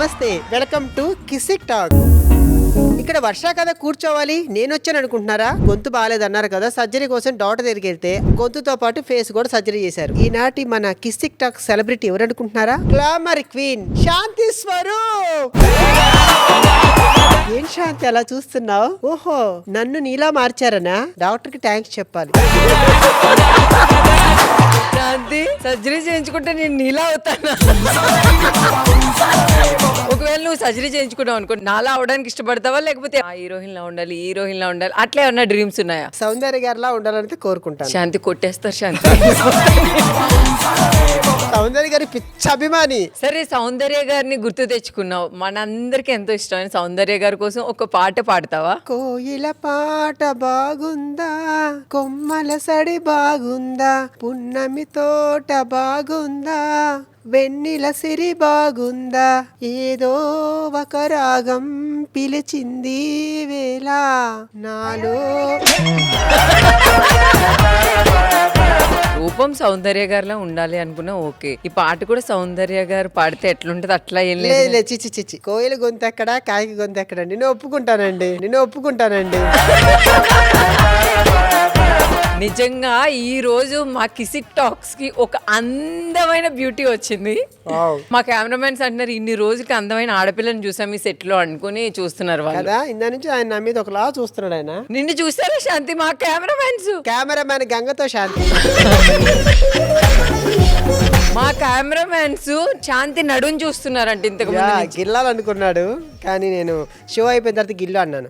నమస్తే, welcome to Kissik talk. ఇక్కడ వర్ష కదా కూర్చోవాలి, నేను వచ్చాను అనుకుంటున్నారా? గొంతు బాగాలేదన్నారు కదా, సర్జరీ కోసం డాక్టర్ దగ్గరికి వెళ్తే గొంతుతో పాటు ఫేస్ కూడా సర్జరీ చేశారు. ఈనాటి మన కిసిక్ టాక్ సెలబ్రిటీ ఎవరు అనుకుంటున్నారా? గ్లామర్ క్వీన్ శాంతి స్వరూప్. ఏం శాంతి అలా చూస్తున్నావు? ఓహో, నన్ను నీలా మార్చారనా? డాక్టర్ కి థ్యాంక్స్ చెప్పాలి. శాంతి, సర్జరీ చేయించుకుంటే నేను నీలా అవుతానా? ఒకవేళ నువ్వు సర్జరీ చేయించుకున్నావు అనుకో, నాలా అవడానికి ఇష్టపడతావా, లేకపోతే హీరోయిన్ లా ఉండాలి, హీరోయిన్ లా ఉండాలి అట్లే ఉన్న డ్రీమ్స్ ఉన్నాయా? సౌందర్య గారిలా ఉండాలని కోరుకుంటాను. శాంతి కొట్టేస్తారు శాంతి. సౌందర్య గారి పిచ్చ అభిమాని. సరే, సౌందర్య గారిని గుర్తు తెచ్చుకున్నావు, మనందరికి ఎంతో ఇష్టమైన సౌందర్య గారి కోసం ఒక పాట పాడతావా? కోయిల పాట బాగుందా, కొమ్మల సడి బాగుందా, పున్నమి తోట బాగుందా, వెన్నెల సిరి బాగుందా, ఏదో ఒక రాగం పిలిచింది వేళ నాలో. రూపం సౌందర్య గారిలా ఉండాలి అనుకున్నా ఓకే, ఈ పాట కూడా సౌందర్య గారు పాడితే ఎట్లుంటది? అట్లా ఏం లేదు. చిచ్చి చిచ్చి, కోయిల గొంతు ఎక్కడా, కాకి గొంతు ఎక్కడండి? నేను ఒప్పుకుంటానండి. నిజంగా ఈ రోజు మా కిసిక్ టాక్స్ కి ఒక అందమైన బ్యూటీ వచ్చింది. మా కెమెరామెన్స్ అంటున్నారు, ఇన్ని రోజులకి అందమైన ఆడపిల్లని చూసాం ఈ సెట్ లో అనుకుని చూస్తున్నారు కదా. ఇందా నుంచి ఆయన నా మీద ఒకలా చూస్తున్నాడు. ఆయన నిన్ను చూసారా శాంతి? మా కెమెరామెన్ గంగతో శాంతి. మా కెమెరామెన్స్ శాంతి నడుని చూస్తున్నారంట ఇంతకు ముందు. గిల్లాలనుకున్నాడు, కానీ నేను షో అయిపోయిన తర్వాత గిల్లు అన్నాను.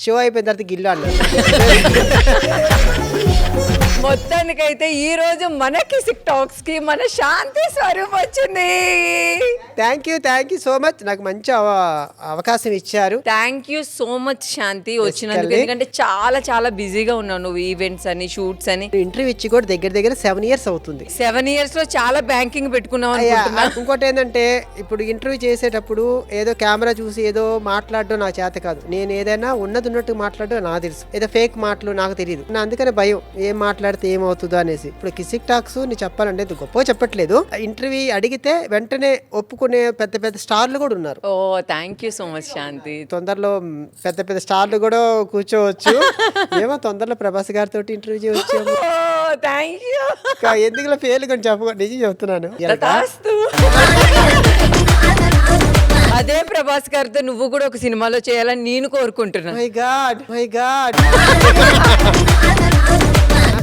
మొత్తానికైతే ఈ రోజు మన కిసిక్ టాక్స్ కి మన శాంతి స్వరూప్ వచ్చింది. Thank you so much. నాకు మంచి అవకాశం ఇచ్చారు. థ్యాంక్ యూ సో మచ్ శాంతి వచ్చినందుకు. ఎందుకంటే చాలా చాలా బిజీగా ఉన్నావు నువ్వు, ఈవెంట్స్ అని, షూట్స్ అని. ఇంటర్వ్యూ ఇచ్చి కూడా దగ్గర 7 years అవుతుంది. 7 years లో చాలా బ్యాంకింగ్ పెట్టుకున్నావు. ఇంకోటి ఏంటంటే, ఇప్పుడు ఇంటర్వ్యూ చేసేటప్పుడు ఏదో కెమెరా చూసి ఏదో మాట్లాడడం నాకు చేత కాదు. నేను ఏదైనా ఉన్నట్టు మాట్లాడడం నాకు తెలుసు, ఏదో ఫేక్ మాటలు నాకు తెలియదు. అందుకనే భయం, ఏం మాట్లాడితే ఏమవుతుందో అనేసి. ఇప్పుడు కిసిక్ టాక్స్ ని చెప్పాలంటే గొప్ప చెప్పట్లేదు, ఇంటర్వ్యూ అడిగితే వెంటనే ఒప్పుకునే పెద్ద పెద్ద స్టార్లు కూడా ఉన్నారు. ఓ థ్యాంక్ యూ సో మచ్ శాంతి. తొందరలో పెద్ద పెద్ద స్టార్లు కూడా కూర్చోవచ్చు. ఏమో తొందరలో ప్రభాస్ గారితో ఇంటర్వ్యూ చేయవచ్చు. Thank you. ఎందుకు ఫెయిల్ కొని నిజం చెప్తున్నాను. అదే ప్రభాస్ గారితో నువ్వు కూడా ఒక సినిమాలో చేయాలని నేను కోరుకుంటున్నా. మై గాడ్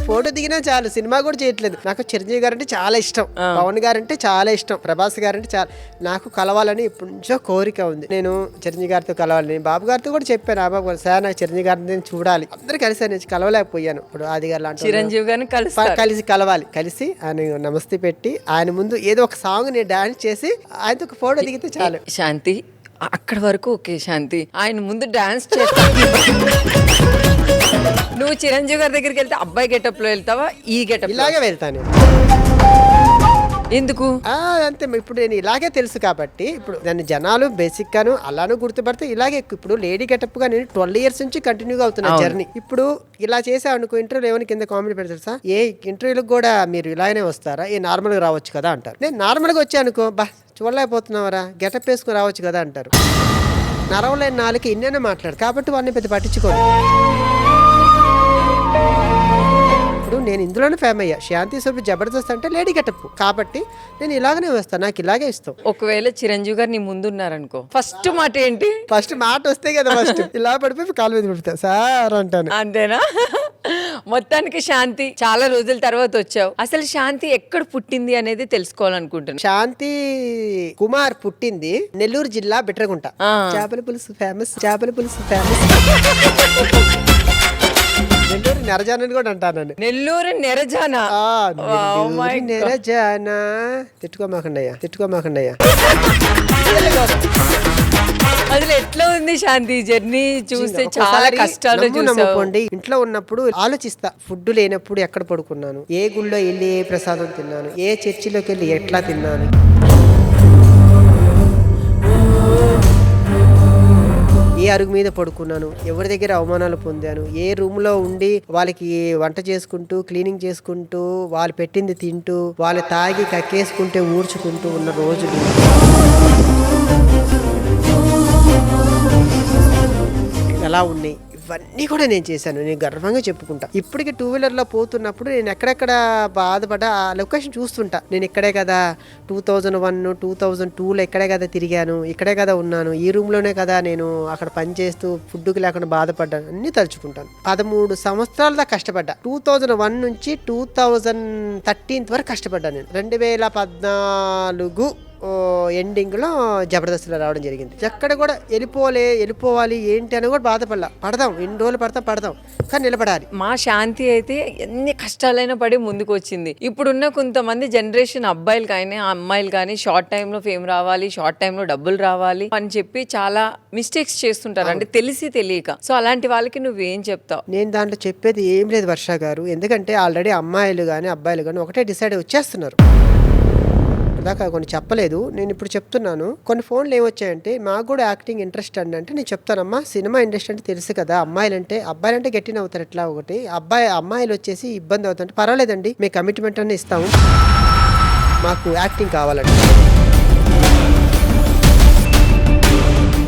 ఫోటో దిగినా చాలు, సినిమా కూడా చేయట్లేదు. నాకు చిరంజీవి గారు అంటే చాలా ఇష్టం, పవన్ గారు అంటే చాలా ఇష్టం, ప్రభాస్ గారు అంటే చాలా. నాకు కలవాలని ఇప్పుడు నుంచో కోరిక ఉంది. నేను చిరంజీవి గారితో కలవాలని బాబు గారితో కూడా చెప్పాను. ఆ బాబు గారు, సార్ నాకు చిరంజీవి గారిని చూడాలి. అందరూ కలిసి నేను కలవలేకపోయాను. ఇప్పుడు ఆది గారు లాంటి చిరంజీవి గారిని కలిసి ఆయన నమస్తే పెట్టి ఆయన ముందు ఏదో ఒక సాంగ్ నేను డాన్స్ చేసి ఆయనతో ఒక ఫోటో దిగితే చాలు. శాంతి అక్కడ వరకు ఓకే శాంతి, ఆయన ముందు డాన్స్ చేస్తా. నువ్వు చిరంజీవి గారి దగ్గరికి వెళ్తే అబ్బాయి గెటప్ లో వెళ్తావా, ఈ గెటప్? ఇలాగే వెళ్తాను. ఎందుకు అంతే, ఇప్పుడు నేను ఇలాగే తెలుసు కాబట్టి ఇప్పుడు దాన్ని జనాలు బేసిక్ గాను అలాను గుర్తుపడితే ఇలాగే. ఇప్పుడు లేడీ గెటప్ గా నేను 12 years నుంచి కంటిన్యూగా అవుతున్నా జర్నీ. ఇప్పుడు ఇలా చేసావు అనుకో, ఇంటర్వ్యూలో ఏమైనా కింద కామెంట్ పెడతారు, సార్ ఏ ఇంటర్వ్యూలకు కూడా మీరు ఇలానే వస్తారా, ఏ నార్మల్ గా రావచ్చు కదా అంటారు. నేను నార్మల్ గా వచ్చాను అనుకో, బా చూడలేకపోతున్నావరా, గెటప్ వేసుకుని రావచ్చు కదా అంటారు. నరవలేని నాలుగు ఇన్నే మాట్లాడు కాబట్టి వాళ్ళని పెద్ద పట్టించుకోరు. నేను ఇందులోనే ఫేమ్ అయ్యా. శాంతి స్వరూప్ జబర్దస్త్ అంటే లేడీ గెటప్ కాబట్టి నేను ఇలాగనే వస్తాను, నాకు ఇలాగే ఇస్తాం. ఒకవేళ చిరంజీవి గారు నీ ముందు ఉన్నారనుకో, ఫస్ట్ మాట ఏంటి? ఫస్ట్ మాట వస్తే కదా, ఫస్ట్ ఇలా పడిపోయి కాలు మీద పెడతా సార్ అంటాను. అంతేనా? మొత్తానికి శాంతి చాలా రోజుల తర్వాత వచ్చావు. అసలు శాంతి ఎక్కడ పుట్టింది అనేది తెలుసుకోవాలనుకుంటున్నాను. శాంతి కుమార్ పుట్టింది నెల్లూరు జిల్లా బిట్రగుంట. చేపల పులుసు ఫేమస్. నెల్లూరు నెరజానని కూడా అంటాను. నెల్లూరు నెరజానా? నెరజానా. తిట్టుకోమాకండయ్యా. అసలు ఎట్లా ఉంది శాంతి జర్నీ చూస్తే? చాలా కష్టాలు నమ్ముకోండి. ఇంట్లో ఉన్నప్పుడు ఆలోచిస్తా, ఫుడ్ లేనప్పుడు ఎక్కడ పడుకున్నాను, ఏ గుళ్ళో వెళ్ళి ఏ ప్రసాదం తిన్నాను, ఏ చర్చిలోకి వెళ్ళి ఎట్లా తిన్నాను, ఏ అరుగు మీద పడుకున్నాను, ఎవరి దగ్గర అవమానాలు పొందాను, ఏ రూమ్ లో ఉండి వాళ్ళకి వంట చేసుకుంటూ క్లీనింగ్ చేసుకుంటూ వాళ్ళు పెట్టింది తింటూ వాళ్ళు తాగి కక్కేసుకుంటే ఊడ్చుకుంటూ ఉన్న రోజులు. ఎలా ఉన్నాయి ఇవన్నీ కూడా నేను చేశాను. నేను గర్వంగా చెప్పుకుంటా. ఇప్పటికి 2-వీలర్లో పోతున్నప్పుడు నేను ఎక్కడెక్కడ బాధపడ్డా ఆ లొకేషన్ చూస్తుంటా. నేను ఇక్కడే కదా 2001 2002లో ఇక్కడే కదా తిరిగాను, ఇక్కడే కదా ఉన్నాను, ఈ రూమ్లోనే కదా నేను అక్కడ పని చేస్తూ ఫుడ్కి లేకుండా బాధపడ్డాను అన్నీ తలుచుకుంటాను. 13 సంవత్సరాల దాకా కష్టపడ్డా. 2001 నుంచి 2013 వరకు కష్టపడ్డాను నేను. 2014 ఎండింగ్లో జబర్దస్త్లో రావడం జరిగింది. ఎక్కడ కూడా వెళ్ళిపోవాలి ఏంటి అని కూడా పడదాం ఎన్ని రోజులు పడదాం కానీ నిలబడాలి. మా శాంతి అయితే ఎన్ని కష్టాలైనా పడి ముందుకు వచ్చింది. ఇప్పుడున్న కొంతమంది జనరేషన్ అబ్బాయిలు కానీ అమ్మాయిలు కానీ షార్ట్ టైంలో ఫేమ్ రావాలి, షార్ట్ టైంలో డబ్బులు రావాలి అని చెప్పి చాలా మిస్టేక్స్ చేస్తుంటారు, అంటే తెలిసి తెలియక. సో అలాంటి వాళ్ళకి నువ్వేం చెప్తావు? నేను దాంట్లో చెప్పేది ఏం లేదు వర్ష గారు, ఎందుకంటే ఆల్రెడీ అమ్మాయిలు కానీ అబ్బాయిలు కానీ ఒకటే డిసైడ్ వచ్చేస్తున్నారు. దాకా కొన్ని చెప్పలేదు, నేను ఇప్పుడు చెప్తున్నాను. కొన్ని ఫోన్లు ఏమొచ్చాయంటే మాకు కూడా యాక్టింగ్ ఇంట్రెస్ట్ అండి అంటే నేను చెప్తానమ్మా, సినిమా ఇండస్ట్రీ అంటే తెలుసు కదా, అబ్బాయిలంటే గట్టిన అవుతారు ఎట్లా ఒకటి, అమ్మాయిలు వచ్చేసి ఇబ్బంది అవుతుంటే పర్వాలేదండి మేము కమిట్మెంట్ అన్నీ ఇస్తాము, మాకు యాక్టింగ్ కావాలండి.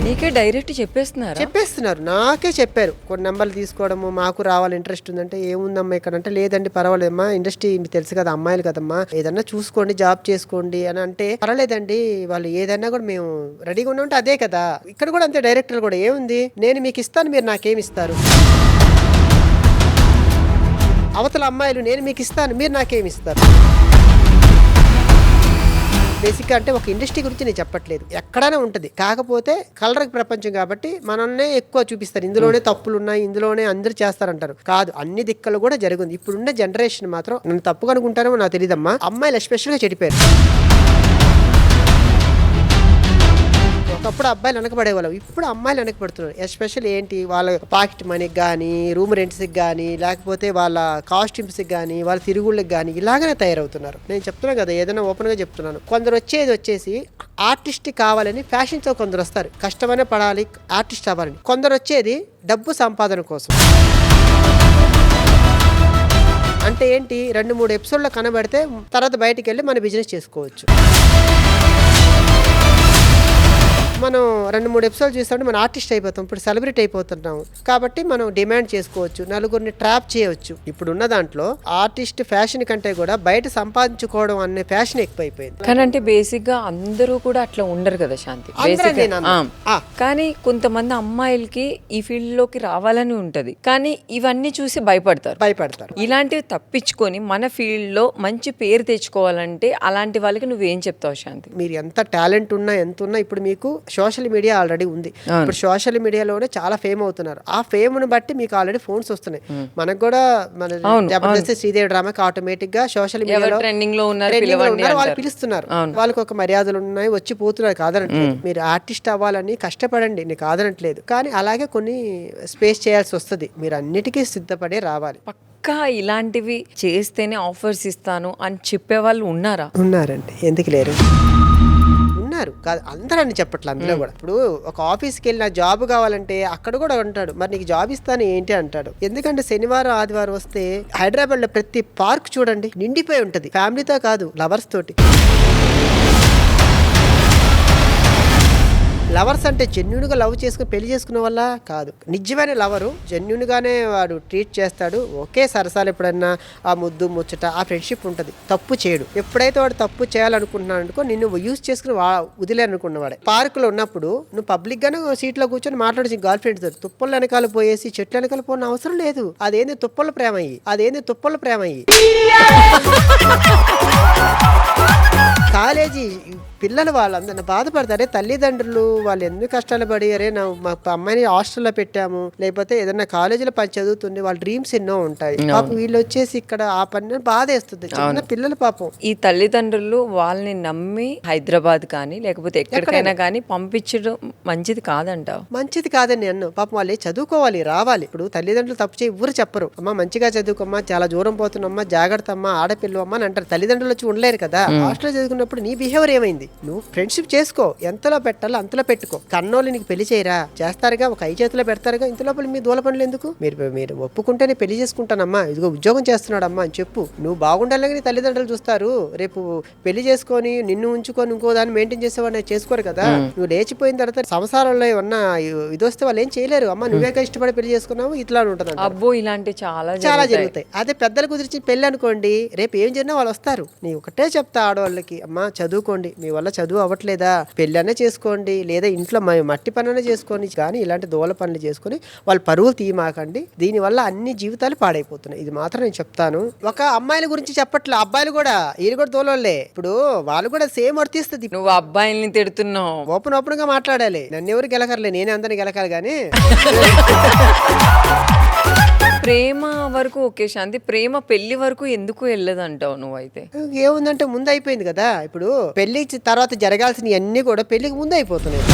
నీకే డైరెక్ట్ చెప్పేస్తున్నారు, నాకే చెప్పారు. కొన్ని నెంబర్లు తీసుకోవడము, మాకు రావాలి ఇంట్రెస్ట్ ఉందంటే ఏముందమ్మా ఇక్కడ అంటే లేదండి పర్వాలేదమ్మా, ఇండస్ట్రీ మీకు తెలుసు కదా అమ్మాయిలు కదమ్మా, ఏదన్నా చూసుకోండి జాబ్ చేసుకోండి అని అంటే పర్వాలేదండి, వాళ్ళు ఏదన్నా కూడా మేము రెడీగా ఉన్నామంటే అదే కదా. ఇక్కడ కూడా అంతే, డైరెక్టర్ కూడా ఏముంది నేను మీకు ఇస్తాను మీరు నాకేమి ఇస్తారు, అవతల అమ్మాయిలు నేను మీకు ఇస్తాను మీరు నాకేమి ఇస్తారు. బేసిక్గా అంటే ఒక ఇండస్ట్రీ గురించి నేను చెప్పట్లేదు, ఎక్కడైనా ఉంటుంది, కాకపోతే కలర్ ప్రపంచం కాబట్టి మనల్నే ఎక్కువ చూపిస్తారు, ఇందులోనే తప్పులు ఉన్నాయి, ఇందులోనే అందరూ చేస్తారంటారు. కాదు, అన్ని దిక్కలు కూడా జరుగుతుంది. ఇప్పుడున్న జనరేషన్ మాత్రం నన్ను తప్పుగా అనుకుంటారో నాకు తెలియదమ్మా, అమ్మాయిలు ఎస్పెషల్గా చెడిపోయారు. ఒకప్పుడు అబ్బాయిలు వెనకబడేవాళ్ళం, ఇప్పుడు అమ్మాయిలు వెనకబడుతున్నారు. ఎస్పెషల్ ఏంటి, వాళ్ళ పాకెట్ మనీకి కానీ, రూమ్ రెంట్స్కి కానీ, లేకపోతే వాళ్ళ కాస్ట్యూమ్స్కి కానీ, వాళ్ళ తిరుగుళ్ళకి కానీ ఇలాగనే తయారవుతున్నారు. నేను చెప్తున్నాను కదా, ఏదైనా ఓపెన్గా చెప్తున్నాను. కొందరు వచ్చేసి ఆర్టిస్ట్ కావాలని ఫ్యాషన్తో కొందరు వస్తారు, కష్టమైనా పడాలి ఆర్టిస్ట్ అవ్వాలని. కొందరు వచ్చేది డబ్బు సంపాదన కోసం. అంటే ఏంటి, 2-3 ఎపిసోడ్లో కనబడితే తర్వాత బయటికి వెళ్ళి మన బిజినెస్ చేసుకోవచ్చు. మనం 2-3 ఎపిసోడ్ చూస్తామంటే మనం ఆర్టిస్ట్ అయిపోతాం, ఇప్పుడు సెలబ్రిటీ అయిపోతున్నాము కాబట్టి మనం డిమాండ్ చేసుకోవచ్చు, నలుగురిని ట్రాప్ చేయవచ్చు. ఇప్పుడున్న దాంట్లో ఆర్టిస్ట్ ఫ్యాషన్ కంటే కూడా బయట సంపాదించుకోవడం అనే ఫ్యాషన్ ఎక్కువైపోయింది. కానీ అంటే బేసిక్ గా అందరూ కూడా అట్లా ఉండరు కదా శాంతి, కానీ కొంతమంది అమ్మాయిలకి ఈ ఫీల్డ్ లోకి రావాలని ఉంటది, కానీ ఇవన్నీ చూసి భయపడతారు. ఇలాంటివి తప్పించుకొని మన ఫీల్డ్ లో మంచి పేరు తెచ్చుకోవాలంటే అలాంటి వాళ్ళకి నువ్వేం చెప్తావు శాంతి? మీరు ఎంత టాలెంట్ ఉన్నా ఎంత ఉన్నా ఇప్పుడు మీకు సోషల్ మీడియా ఆల్రెడీ ఉంది. ఇప్పుడు సోషల్ మీడియాలోనే చాలా ఫేమ్ అవుతున్నారు. ఆ ఫేమ్ ని బట్టి మీకు ఆల్రెడీ ఫోన్స్ వస్తున్నాయి. మనకు కూడా మన జబర్దస్త్ శ్రీదేవి డ్రామాకి ఆటోమేటిక్ గా సోషల్ మీడియాలో ట్రెండింగ్ లో ఉన్నారు, వాళ్ళు పిలుస్తున్నారు, వాళ్ళకి ఒక మర్యాదలు ఉన్నాయి, వచ్చి పోతున్నారు, కాదనట్లేదు. మీరు ఆర్టిస్ట్ అవ్వాలని కష్టపడండి, నేను కాదనట్లేదు, కానీ అలాగే కొన్ని స్పేస్ చేయాల్సి వస్తుంది. మీరు అన్నిటికీ సిద్ధపడే రావాలి. పక్కా ఇలాంటివి చేస్తేనే ఆఫర్స్ ఇస్తాను అని చెప్పేవాళ్ళు ఉన్నారండి, ఎందుకు లేరు? ఉన్నారు, కాదు అందరని చెప్పట్లేదు. అందులో కూడా ఇప్పుడు ఒక ఆఫీస్కి వెళ్ళిన జాబ్ కావాలంటే అక్కడ కూడా ఉంటాడు, మరి నీకు జాబ్ ఇస్తాను ఏంటి అంటాడు. ఎందుకంటే శనివారం ఆదివారం వస్తే హైదరాబాద్ లో ప్రతి పార్క్ చూడండి నిండిపోయి ఉంటది, ఫ్యామిలీతో కాదు లవర్స్ తోటి. లవర్స్ అంటే జెన్యున్ గా లవ్ చేసుకుని పెళ్లి చేసుకున్న వల్ల కాదు, నిజమైన లవరు జెన్యున్ గానే వాడు ట్రీట్ చేస్తాడు. ఓకే సరసాలు ఎప్పుడన్నా ఆ ముద్దు ముచ్చట ఆ ఫ్రెండ్షిప్ ఉంటుంది, తప్పు చేయడు. ఎప్పుడైతే వాడు తప్పు చేయాలనుకుంటున్నాడు అనుకో నిన్ను యూజ్ చేసుకుని వదిలేనుకున్నవాడే. పార్క్ లో ఉన్నప్పుడు నువ్వు పబ్లిక్ గానే సీట్ లో కూర్చొని మాట్లాడచ్చు గర్ల్ ఫ్రెండ్స్ తో, తుప్పల వెనకాల పోయేసి చెట్ల వెనకాల పోయిన అవసరం లేదు. అదేంది తుప్పల ప్రేమ అయ్యి కాలేజీ పిల్లలు వాళ్ళందరినీ బాధపడతారే, తల్లిదండ్రులు వాళ్ళు ఎందుకు కష్టాలు పడి అరే మా అమ్మాయిని హాస్టల్లో పెట్టాము, లేకపోతే ఏదైనా కాలేజీలో పని చదువుతుంది, వాళ్ళ డ్రీమ్స్ ఎన్నో ఉంటాయి. పాపం వీళ్ళు వచ్చేసి ఇక్కడ ఆ పని బాధ వేస్తుంది చిన్న పిల్లలు. పాపం ఈ తల్లిదండ్రులు వాళ్ళని నమ్మి హైదరాబాద్ కానీ లేకపోతే ఎక్కడికైనా కానీ పంపించడం మంచిది కాదంటావు? మంచిది కాదని అన్ను. పాపం వాళ్ళే చదువుకోవాలి, రావాలి. ఇప్పుడు తల్లిదండ్రులు తప్పు చేయి ఊరు చెప్పరు, అమ్మ మంచిగా చదువుకోమ్మా, చాలా దూరం పోతున్నామ్మా, జాగ్రత్త అమ్మా, ఆడపిల్ల అమ్మా అని అంటారు. తల్లిదండ్రులు వచ్చి ఉండలేరు కదా, హాస్టల్లో చదువుకున్న చేసుకున్నప్పుడు నీ బిహేవియర్ ఏమైంది? నువ్వు ఫ్రెండ్షిప్ చేసుకో, ఎంతలో పెట్టాలో అంతలో పెట్టుకో. కన్నోళ్ళు నీకు పెళ్లి చేయరా, చేస్తారుగా, ఒక ఐదు చేతిలో పెడతారుగా, ఇంత లోపల మీ దూల పనులు ఎందుకు? మీరు ఒప్పుకుంటేనే పెళ్లి చేసుకుంటానమ్మా, ఇదిగో ఉద్యోగం చేస్తున్నాడమ్మా అని చెప్పు. నువ్వు బాగుండాలని నీ తల్లిదండ్రులు చూస్తారు. రేపు పెళ్లి చేసుకొని నిన్ను ఉంచుకొని ఇంకో దాన్ని మెయింటైన్ చేసేవాడిని చేసుకోరు కదా. నువ్వు లేచిపోయిన తర్వాత సంసారంలో ఏమన్నా ఇది వస్తే వాళ్ళు ఏం చేయలేరు. అమ్మ నువ్వేగా ఇష్టపడి పెళ్లి చేసుకున్నావు, ఇట్లా ఉంటుంది. అబ్బో ఇలాంటి చాలా జరుగుతాయి. అదే పెద్దలు కుదిరించి పెళ్లి అనుకోండి, రేపు ఏం జరిగినా వాళ్ళు వస్తారు. నీ ఒకటే చెప్తా ఆడవాళ్ళకి, అమ్మా చదువుకోండి, మీ వల్ల చదువు అవ్వట్లేదా పెళ్లి అనే చేసుకోండి, లేదా ఇంట్లో మట్టి పనులనే చేసుకోండి, కానీ ఇలాంటి దూల పనులు చేసుకుని వాళ్ళు పరువులు తీయమాకండి. దీనివల్ల అన్ని జీవితాలు పాడైపోతున్నాయి. ఇది మాత్రం నేను చెప్తాను. ఒక అమ్మాయిల గురించి చెప్పట్లే, అబ్బాయిలు కూడా వీళ్ళు కూడా దూలలే. ఇప్పుడు వాళ్ళు కూడా సేమ్ వర్తిస్తుంది. నువ్వు అబ్బాయిల్ని తిడుతున్నావు. ఓపెన్ గా మాట్లాడాలి. నన్ను ఎవరు గెలకర్లే, నేనే అందరిని గెలకాలి. కానీ ప్రేమ వరకు ఓకే శాంతి, ప్రేమ పెళ్లి వరకు ఎందుకు వెళ్ళదంటావు నువ్వైతే? ఏముందంటే ముందు అయిపోయింది కదా. ఇప్పుడు పెళ్లి తర్వాత జరగాల్సినవి అన్ని కూడా పెళ్లికి ముందు అయిపోతున్నాయి.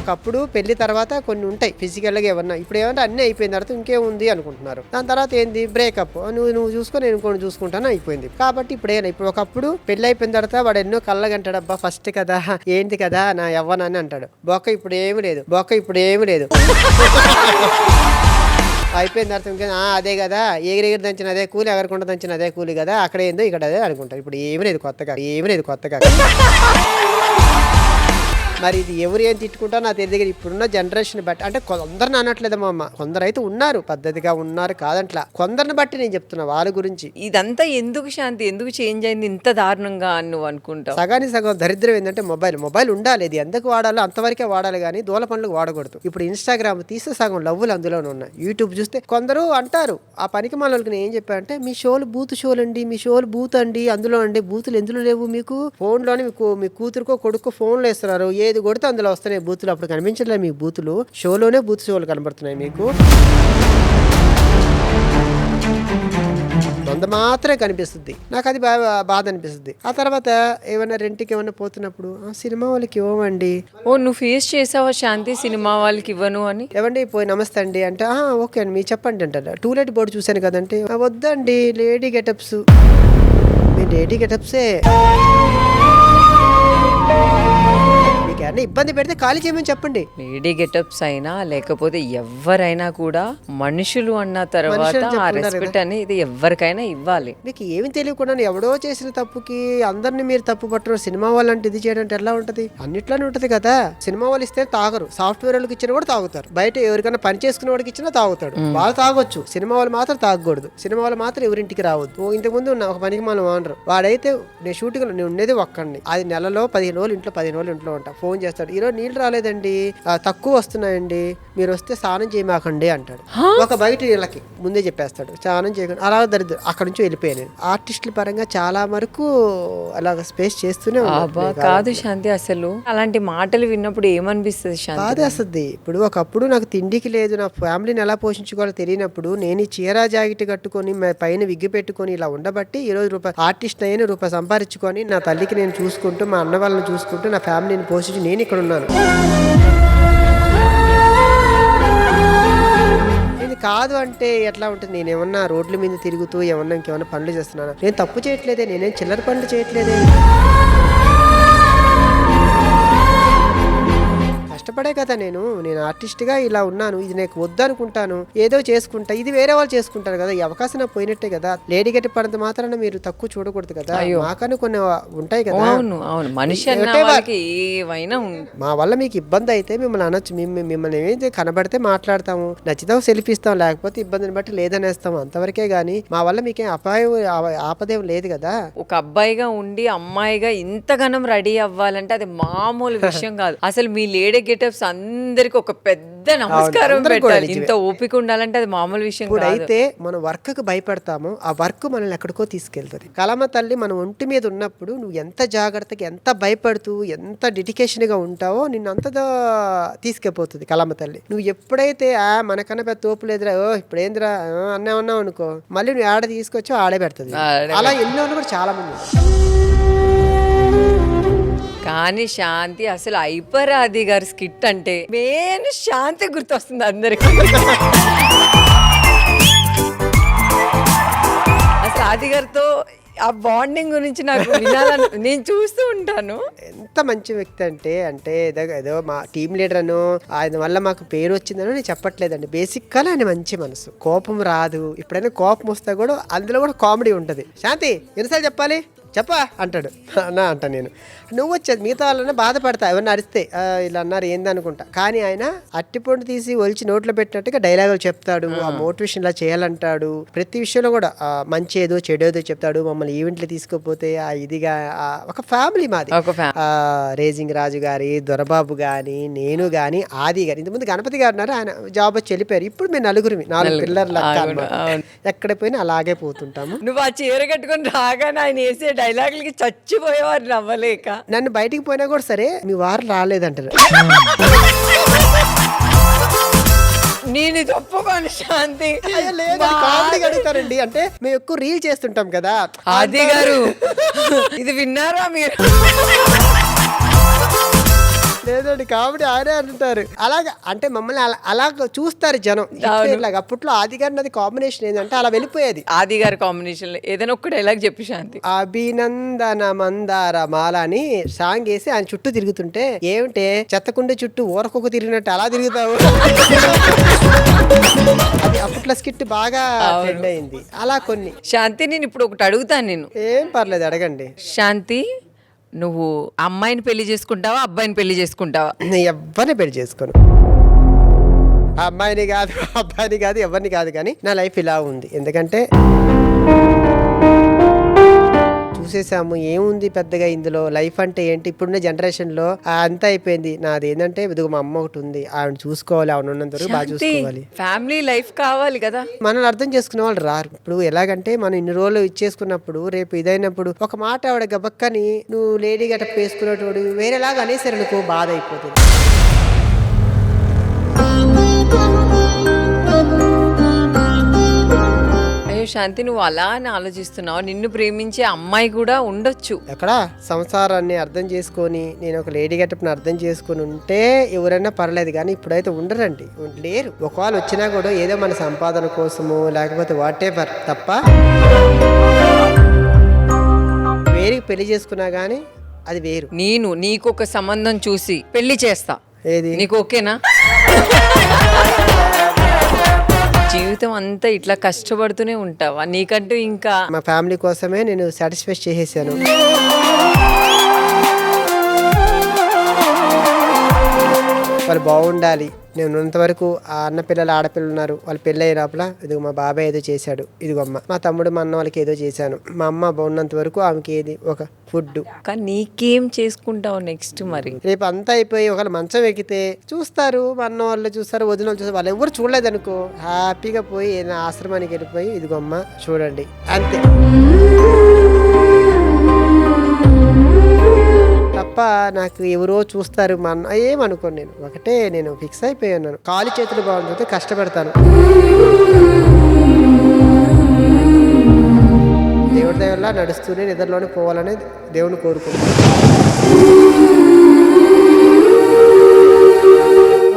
ఒకప్పుడు పెళ్లి తర్వాత కొన్ని ఉంటాయి ఫిజికల్గా ఏమన్నా. ఇప్పుడు ఏమన్నా అన్నీ అయిపోయిన తర్వాత ఇంకేముంది అనుకుంటున్నారు. దాని తర్వాత ఏంది బ్రేకప్, నువ్వు చూసుకొని నేను ఇంకొని చూసుకుంటాను అయిపోయింది. కాబట్టి ఇప్పుడు ఒకప్పుడు పెళ్లి అయిపోయిన తర్వాత వాడు ఎన్నో కళ్ళగంటాడు, అబ్బా ఫస్ట్ కదా ఏంటి కదా నా యవ్వనాన్ని అంటాడు. బొక్క ఇప్పుడు ఏమి లేదు. అయిపోయిన తర్వాత ఇంకా అదే కదా, ఎగిరెగిరి దంచిన అదే కూలి, ఎగరకుండా దంచిన అదే కూలి కదా, అక్కడ ఏందో ఇక్కడ అదే అనుకుంటారు. ఇప్పుడు ఏమి లేదు కొత్తగా. మరి ఇది ఎవరు ఏం తిట్టుకుంటారో నాకు తెలియదు. ఇప్పుడున్న జనరేషన్ బట్టి, అంటే కొందరిని అనట్లేదమ్మా అమ్మ, కొందరు అయితే ఉన్నారు పద్ధతిగా ఉన్నారు కాదంట్లా, కొందరిని బట్టి నేను చెప్తున్నా వాళ్ళ గురించి. ఇదంతా ఎందుకు శాంతి, ఎందుకు చేంజ్ అయింది ఇంత దారుణంగా అని నువ్వు అనుకుంటావు? సగం దరిద్రం ఏంటంటే మొబైల్ ఉండాలి, ఇది ఎందుకు వాడాలో అంతవరకే వాడాలి, కానీ దూల పనులకు వాడకూడదు. ఇప్పుడు ఇన్స్టాగ్రామ్ తీస్తే సగం లవ్వులు అందులోనే ఉన్నాయి. యూట్యూబ్ చూస్తే కొందరు అంటారు, ఆ పనికి మనకి నేను ఏం చెప్పానంటే, మీ షోలు బూత్ షోలు అండి, మీ షోలు బూత్ అండి, అందులో అండి బూతులు ఎందులో లేవు మీకు? ఫోన్లోనే మీ కూతురుకో కొడుకో ఫోన్లో ఇస్తున్నారు, ఏది కొడితే అందులో వస్తున్నాయి బూతులు. అప్పుడు కనిపించలేదు మీకు బూతులు, షోలోనే షోలు కనబడుతున్నాయి మీకు. వంద మాత్రమే కనిపిస్తుంది. నాకు అది బాధ అనిపిస్తుంది. ఆ తర్వాత ఏమైనా రెంట్కి ఏమైనా పోతున్నప్పుడు సినిమా వాళ్ళకి ఇవ్వమండి. నువ్వు ఫేస్ చేసావా శాంతి సినిమా వాళ్ళకి ఇవ్వను అని? ఏమండి పోయి నమస్తే అండి అంటే, ఓకే అండి మీరు చెప్పండి అంటారు. టూలెట్ బోర్డు చూశాను కదంటే, వద్దండి లేడీ గెటప్స్. మీ లేడీ గెటప్సే మీకేమన్నా ఇబ్బంది పెడితే ఖాళీ చేయమని చెప్పండి. లేడీ గెటప్స్ అయినా లేకపోతే ఎవరైనా కూడా మనుషులు అన్న తర్వాత ఆ రెస్పెక్ట్ అనేది ఎవరికైనా ఇవ్వాలి. మీకు ఏమి తెలియకుండా ఎవడో చేసిన తప్పుకి అందరిని మీరు తప్పు పట్టరు. సినిమా వాళ్ళంటే ఇది చేయడం అంటే ఎలా ఉంటది? అన్నిట్లోనే ఉంటది కదా. సినిమా వాళ్ళు ఇస్తే తాగరు, సాఫ్ట్వేర్ వాళ్ళకి ఇచ్చినా కూడా తాగుతారు, బయట ఎవరికైనా పని చేసుకునే వాడికి ఇచ్చినా తాగుతాడు, వాళ్ళు తాగొచ్చు. సినిమా వాళ్ళు మాత్రం తాగకూడదు, సినిమా వాళ్ళు మాత్రం ఎవరింటికి రావద్దు. ఇంతకుముందు ఒక పనికి మనం ఓనరు వాడైతే, నేను షూటింగ్ నేను ఉండేది ఒక్కడిని, అది నెలలో 15 రోజులు ఇంట్లో 15 రోజులు ఇంట్లో ఉంటా. ఫోన్ చేస్తాడు, ఈరోజు నీళ్ళు రాలేదండి, తక్కువ వస్తున్నాయండి, మీరు వస్తే స్నానం చేయమాకండి అంటాడు. ఒక బయట వీళ్ళకి ముందే చెప్పేస్తాడు స్నానం చేయకండి. అలా దరిద్రం అక్కడ నుంచి వెళ్ళిపోయాను. ఆర్టిస్టుల పరంగా చాలా వరకు అలాగ స్పేస్ చేస్తూనే కాదు శాంతి, అసలు అలాంటి మాటలు విన్నప్పుడు ఏమనిపిస్తుంది శాంతి? బాధేస్తుంది. ఇప్పుడు ఒకప్పుడు నాకు తిండికి లేదు, నా ఫ్యామిలీని ఎలా పోషించుకోవాలో తెలియనప్పుడు నేను ఈ చీర జాకెట్ కట్టుకొని పైన విగ్గు పెట్టుకొని ఇలా ఉండబట్టి ఈరోజు ఆర్టిస్ట్ అయిన రూపాయి సంపాదించుకొని నా తల్లికి నేను చూసుకుంటూ, మా అన్న వాళ్ళని చూసుకుంటూ, నా ఫ్యామిలీని పోషించి నేను ఇక్కడ ఉన్నాను. ఇది కాదు అంటే ఎట్లా ఉంటుంది? నేనేమన్నా రోడ్ల మీద తిరుగుతూ ఏమన్నా ఇంకేమన్నా పనులు చేస్తున్నాను? నేను తప్పు చేయట్లేదే, నేనేం చిల్లర పనులు చేయట్లేదే, కష్టపడే కదా. నేను ఆర్టిస్ట్గా ఇలా ఉన్నాను, ఇది నాకు వద్దనుకుంటాను, ఏదో చేసుకుంటా, ఇది వేరే వాళ్ళు చేసుకుంటారు కదా, ఈ అవకాశం నాకు పోయినట్టే కదా. లేడీ గట్టి పడినంత మాత్రాన మీరు తక్కువ చూడకూడదు కదా, మాకని కొన్ని ఉంటాయి కదా. మనిషి మా వల్ల మీకు ఇబ్బంది అయితే మిమ్మల్ని అనొచ్చు, మిమ్మల్ని ఏమైతే కనబడితే మాట్లాడతాము, నచ్చితే సెల్ఫీ ఇస్తాం, లేకపోతే ఇబ్బందిని బట్టి లేదనేస్తాము, అంతవరకే గానీ మా వల్ల మీకేం ఆపదేం లేదు కదా. ఒక అబ్బాయిగా ఉండి అమ్మాయిగా ఇంతగానం రెడీ అవ్వాలంటే అది మామూలు విషయం కాదు. అసలు మీ లేడీ గెటప్స్ అందరికి ఒక పెద్ద నమస్కారం పెట్టాలి. ఇంత ఓపిక ఉండాలంటే అది మామూలు విషయం కాదు. అయితే మనం వర్క్ కు భయపడతామో ఆ వర్క్ మనల్ని ఎక్కడికో తీసుకెళ్తుంది. కలమ తల్లి మన ఒంటి మీద ఉన్నప్పుడు నువ్వు ఎంత జాగ్రత్తగా, ఎంత భయపడుతూ, ఎంత డెడికేషన్ గా ఉంటావో నిన్ను అంతగా తీసుకెళ్ళిపోతుంది కలమ తల్లి. నువ్వు ఎప్పుడైతే మనకన్నా పెద్ద తోపు లేదురా, ఇప్పుడేంద్రా అన్నావు అనుకో, మళ్ళీ నువ్వు ఆడ తీసుకొచ్చి ఆడే పెడుతుంది. అలా ఎన్నో కూడా చాలా మంది. కానీ శాంతి, అసలు ఐపరాది గారి స్కిట్ అంటే మెయిన్ శాంతి గుర్తొస్తుంది అందరికి. ఆ బాండింగ్ గురించి నాకు వినాలని నేను చూస్తూ ఉంటాను. ఎంత మంచి వ్యక్తి అంటే ఏదో మా టీం లీడర్ అను ఆయన వల్ల మాకు పేరు వచ్చిందనో నేను చెప్పట్లేదండి. బేసిక్గా ఆయన మంచి మనసు, కోపం రాదు. ఎప్పుడైనా కోపం వస్తే కూడా అందులో కూడా కామెడీ ఉంటుంది. శాంతి ఎన్నిసార్లు చెప్పాలి చెప్పా అంటాడు. అన్నా అంట నేను, నువ్వు వచ్చేది మిగతా వాళ్ళని బాధపడతా ఎవరిని అరిస్తే ఇలా అన్నారు ఏందనుకుంటా. కానీ ఆయన అట్టిపండు తీసి ఒలిచి నోట్లో పెట్టినట్టుగా డైలాగులు చెప్తాడు. ఆ మోటివేషన్ ఇలా చేయాలంటాడు. ప్రతి విషయంలో కూడా మంచి ఏదో చెడు ఏదో చెప్తాడు. మమ్మల్ని ఈవెంట్లు తీసుకుపోతే ఇదిగా ఒక ఫ్యామిలీ మాది. రేజింగ్ రాజు గారి, దొరబాబు గాని, నేను గాని, ఆది గారి, ఇంతకుముందు గణపతి గారు ఉన్నారు, ఆయన జాబ్ వచ్చి వెళ్ళిపోయారు. ఇప్పుడు మేము 4 పిల్లర్లు ఎక్కడ పోయినా అలాగే పోతుంటాము. నువ్వు ఆ చీర కట్టుకొని రాగానే ఆయన వేసే డైలాగులకి చచ్చిపోయేవారు నవ్వలేక. నన్ను బయటికి పోయినా కూడా సరే మీ వారు రాలేదంటారు. నేను తప్పుకోను శాంతి. అడుగుతారండి అంటే మేము ఎక్కువ రీల్ చేస్తుంటాం కదా. ఆది గారు ఇది విన్నారా మీరు? లేదండి కామెడీ ఆయనే అంటారు. అలాగా అంటే మమ్మల్ని అలాగ చూస్తారు జనం. ఇలాగ అప్పట్లో ఆది గారి అది కాంబినేషన్ ఏంటంటే అలా వెళ్ళిపోయేది. ఆది గారి కాంబినేషన్ ఏదైనా ఒక్క డైలాగ్ చెప్పి శాంతి. అభినందన మందార మాల అని సాంగ్ వేసి ఆయన చుట్టూ తిరుగుతుంటే ఏమిటే చెత్తకుండే చుట్టూ ఊరకొక తిరిగినట్టు అలా తిరుగుతావు. అది అప్పట్లో స్కిట్ బాగా ట్రెండ్ అయింది. అలా కొన్ని. శాంతి నేను ఇప్పుడు ఒకటి అడుగుతాను, నేను ఏం పర్లేదు అడగండి. శాంతి నువ్వు అమ్మాయిని పెళ్లి చేసుకుంటావా అబ్బాయిని పెళ్లి చేసుకుంటావా? నేను ఎవరిని పెళ్లి చేసుకోను. అమ్మాయిని కాదు అబ్బాయిని కాదు ఎవరిని కాదు, కానీ నా లైఫ్ ఇలా ఉంది. ఎందుకంటే చూసేసాము ఏముంది పెద్దగా ఇందులో. లైఫ్ అంటే ఏంటి ఇప్పుడున్న జనరేషన్ లో అంతా అయిపోయింది. నాది ఏంటంటే ఇదిగో మా అమ్మ ఒకటి ఉంది, ఆవిడ చూసుకోవాలి, ఆవిడ ఉన్నంత వరకు బాగా చూసుకోవాలి. ఫ్యామిలీ లైఫ్ కావాలి కదా. మనల్ని అర్థం చేసుకునే వాళ్ళు రారు. ఇప్పుడు ఎలాగంటే మనం ఇన్ని రోజులు ఇచ్చేసుకున్నప్పుడు రేపు ఇదైనప్పుడు ఒక మాట ఆవిడ గబక్కని నువ్వు లేడీ గట్ట వేసుకునేటోడు వేరేలాగా అనేసరి అనుకో బాధ అయిపోతుంది. శాంతి నువ్వు అలా అని ఆలోచిస్తున్నావు. నిన్ను ప్రేమించే అమ్మాయి కూడా ఉండొచ్చు. ఎక్కడ సంసారాన్ని అర్థం చేసుకొని నేను ఒక లేడీ గెటప్ని అర్థం చేసుకొని ఉంటే ఎవరైనా పర్లేదు, కానీ ఇప్పుడైతే ఉండరండి, లేరు. ఒకవేళ వచ్చినా కూడా ఏదో మన సంపాదన కోసము లేకపోతే వాటెవర్ తప్ప వేరికి పెళ్లి చేసుకున్నా కానీ అది వేరు. నేను నీకు ఒక సంబంధం చూసి పెళ్లి చేస్తా, ఏది నీకు ఓకేనా? జీవితం అంతా ఇట్లా కష్టపడుతూనే ఉంటావా? నీకంటూ ఇంకా మా ఫ్యామిలీ కోసమే నేను సాటిస్ఫై చేసేసాను. వాళ్ళు బాగుండాలి. నేను ఉన్నంత వరకు ఆ అన్న పిల్లలు ఆడపిల్లలు ఉన్నారు, వాళ్ళు పెళ్ళి అయ్యే లోపల ఇదిగో మా బాబాయ్ ఏదో చేశాడు, ఇదిగో అమ్మ మా తమ్ముడు మా అన్న వాళ్ళకి ఏదో చేశాను, మా అమ్మ బాగున్నంత వరకు ఆమెకి ఏది ఒక ఫుడ్. కానీ నీకేం చేసుకుంటావు నెక్స్ట్? మరి రేపు అంతా అయిపోయి ఒకవేళ మంచం ఎక్కితే చూస్తారు, మా అన్న వాళ్ళు చూస్తారు, వదిన వాళ్ళు చూస్తారు, వాళ్ళు ఎవరు చూడలేదనుకో హ్యాపీగా పోయి ఏదైనా ఆశ్రమానికి వెళ్ళిపోయి ఇదిగో అమ్మ చూడండి అంతే తప్ప నాకు ఎవరో చూస్తారు మా అన్న ఏమనుకోను. నేను ఒకటే నేను ఫిక్స్ అయిపోయాను, కాలు చేతులు బాగుంటుంది కష్టపడతాను, దేవుడి దగ్గర నడుస్తూనే నిద్రలోనే పోవాలని దేవుని కోరుకుంటాను.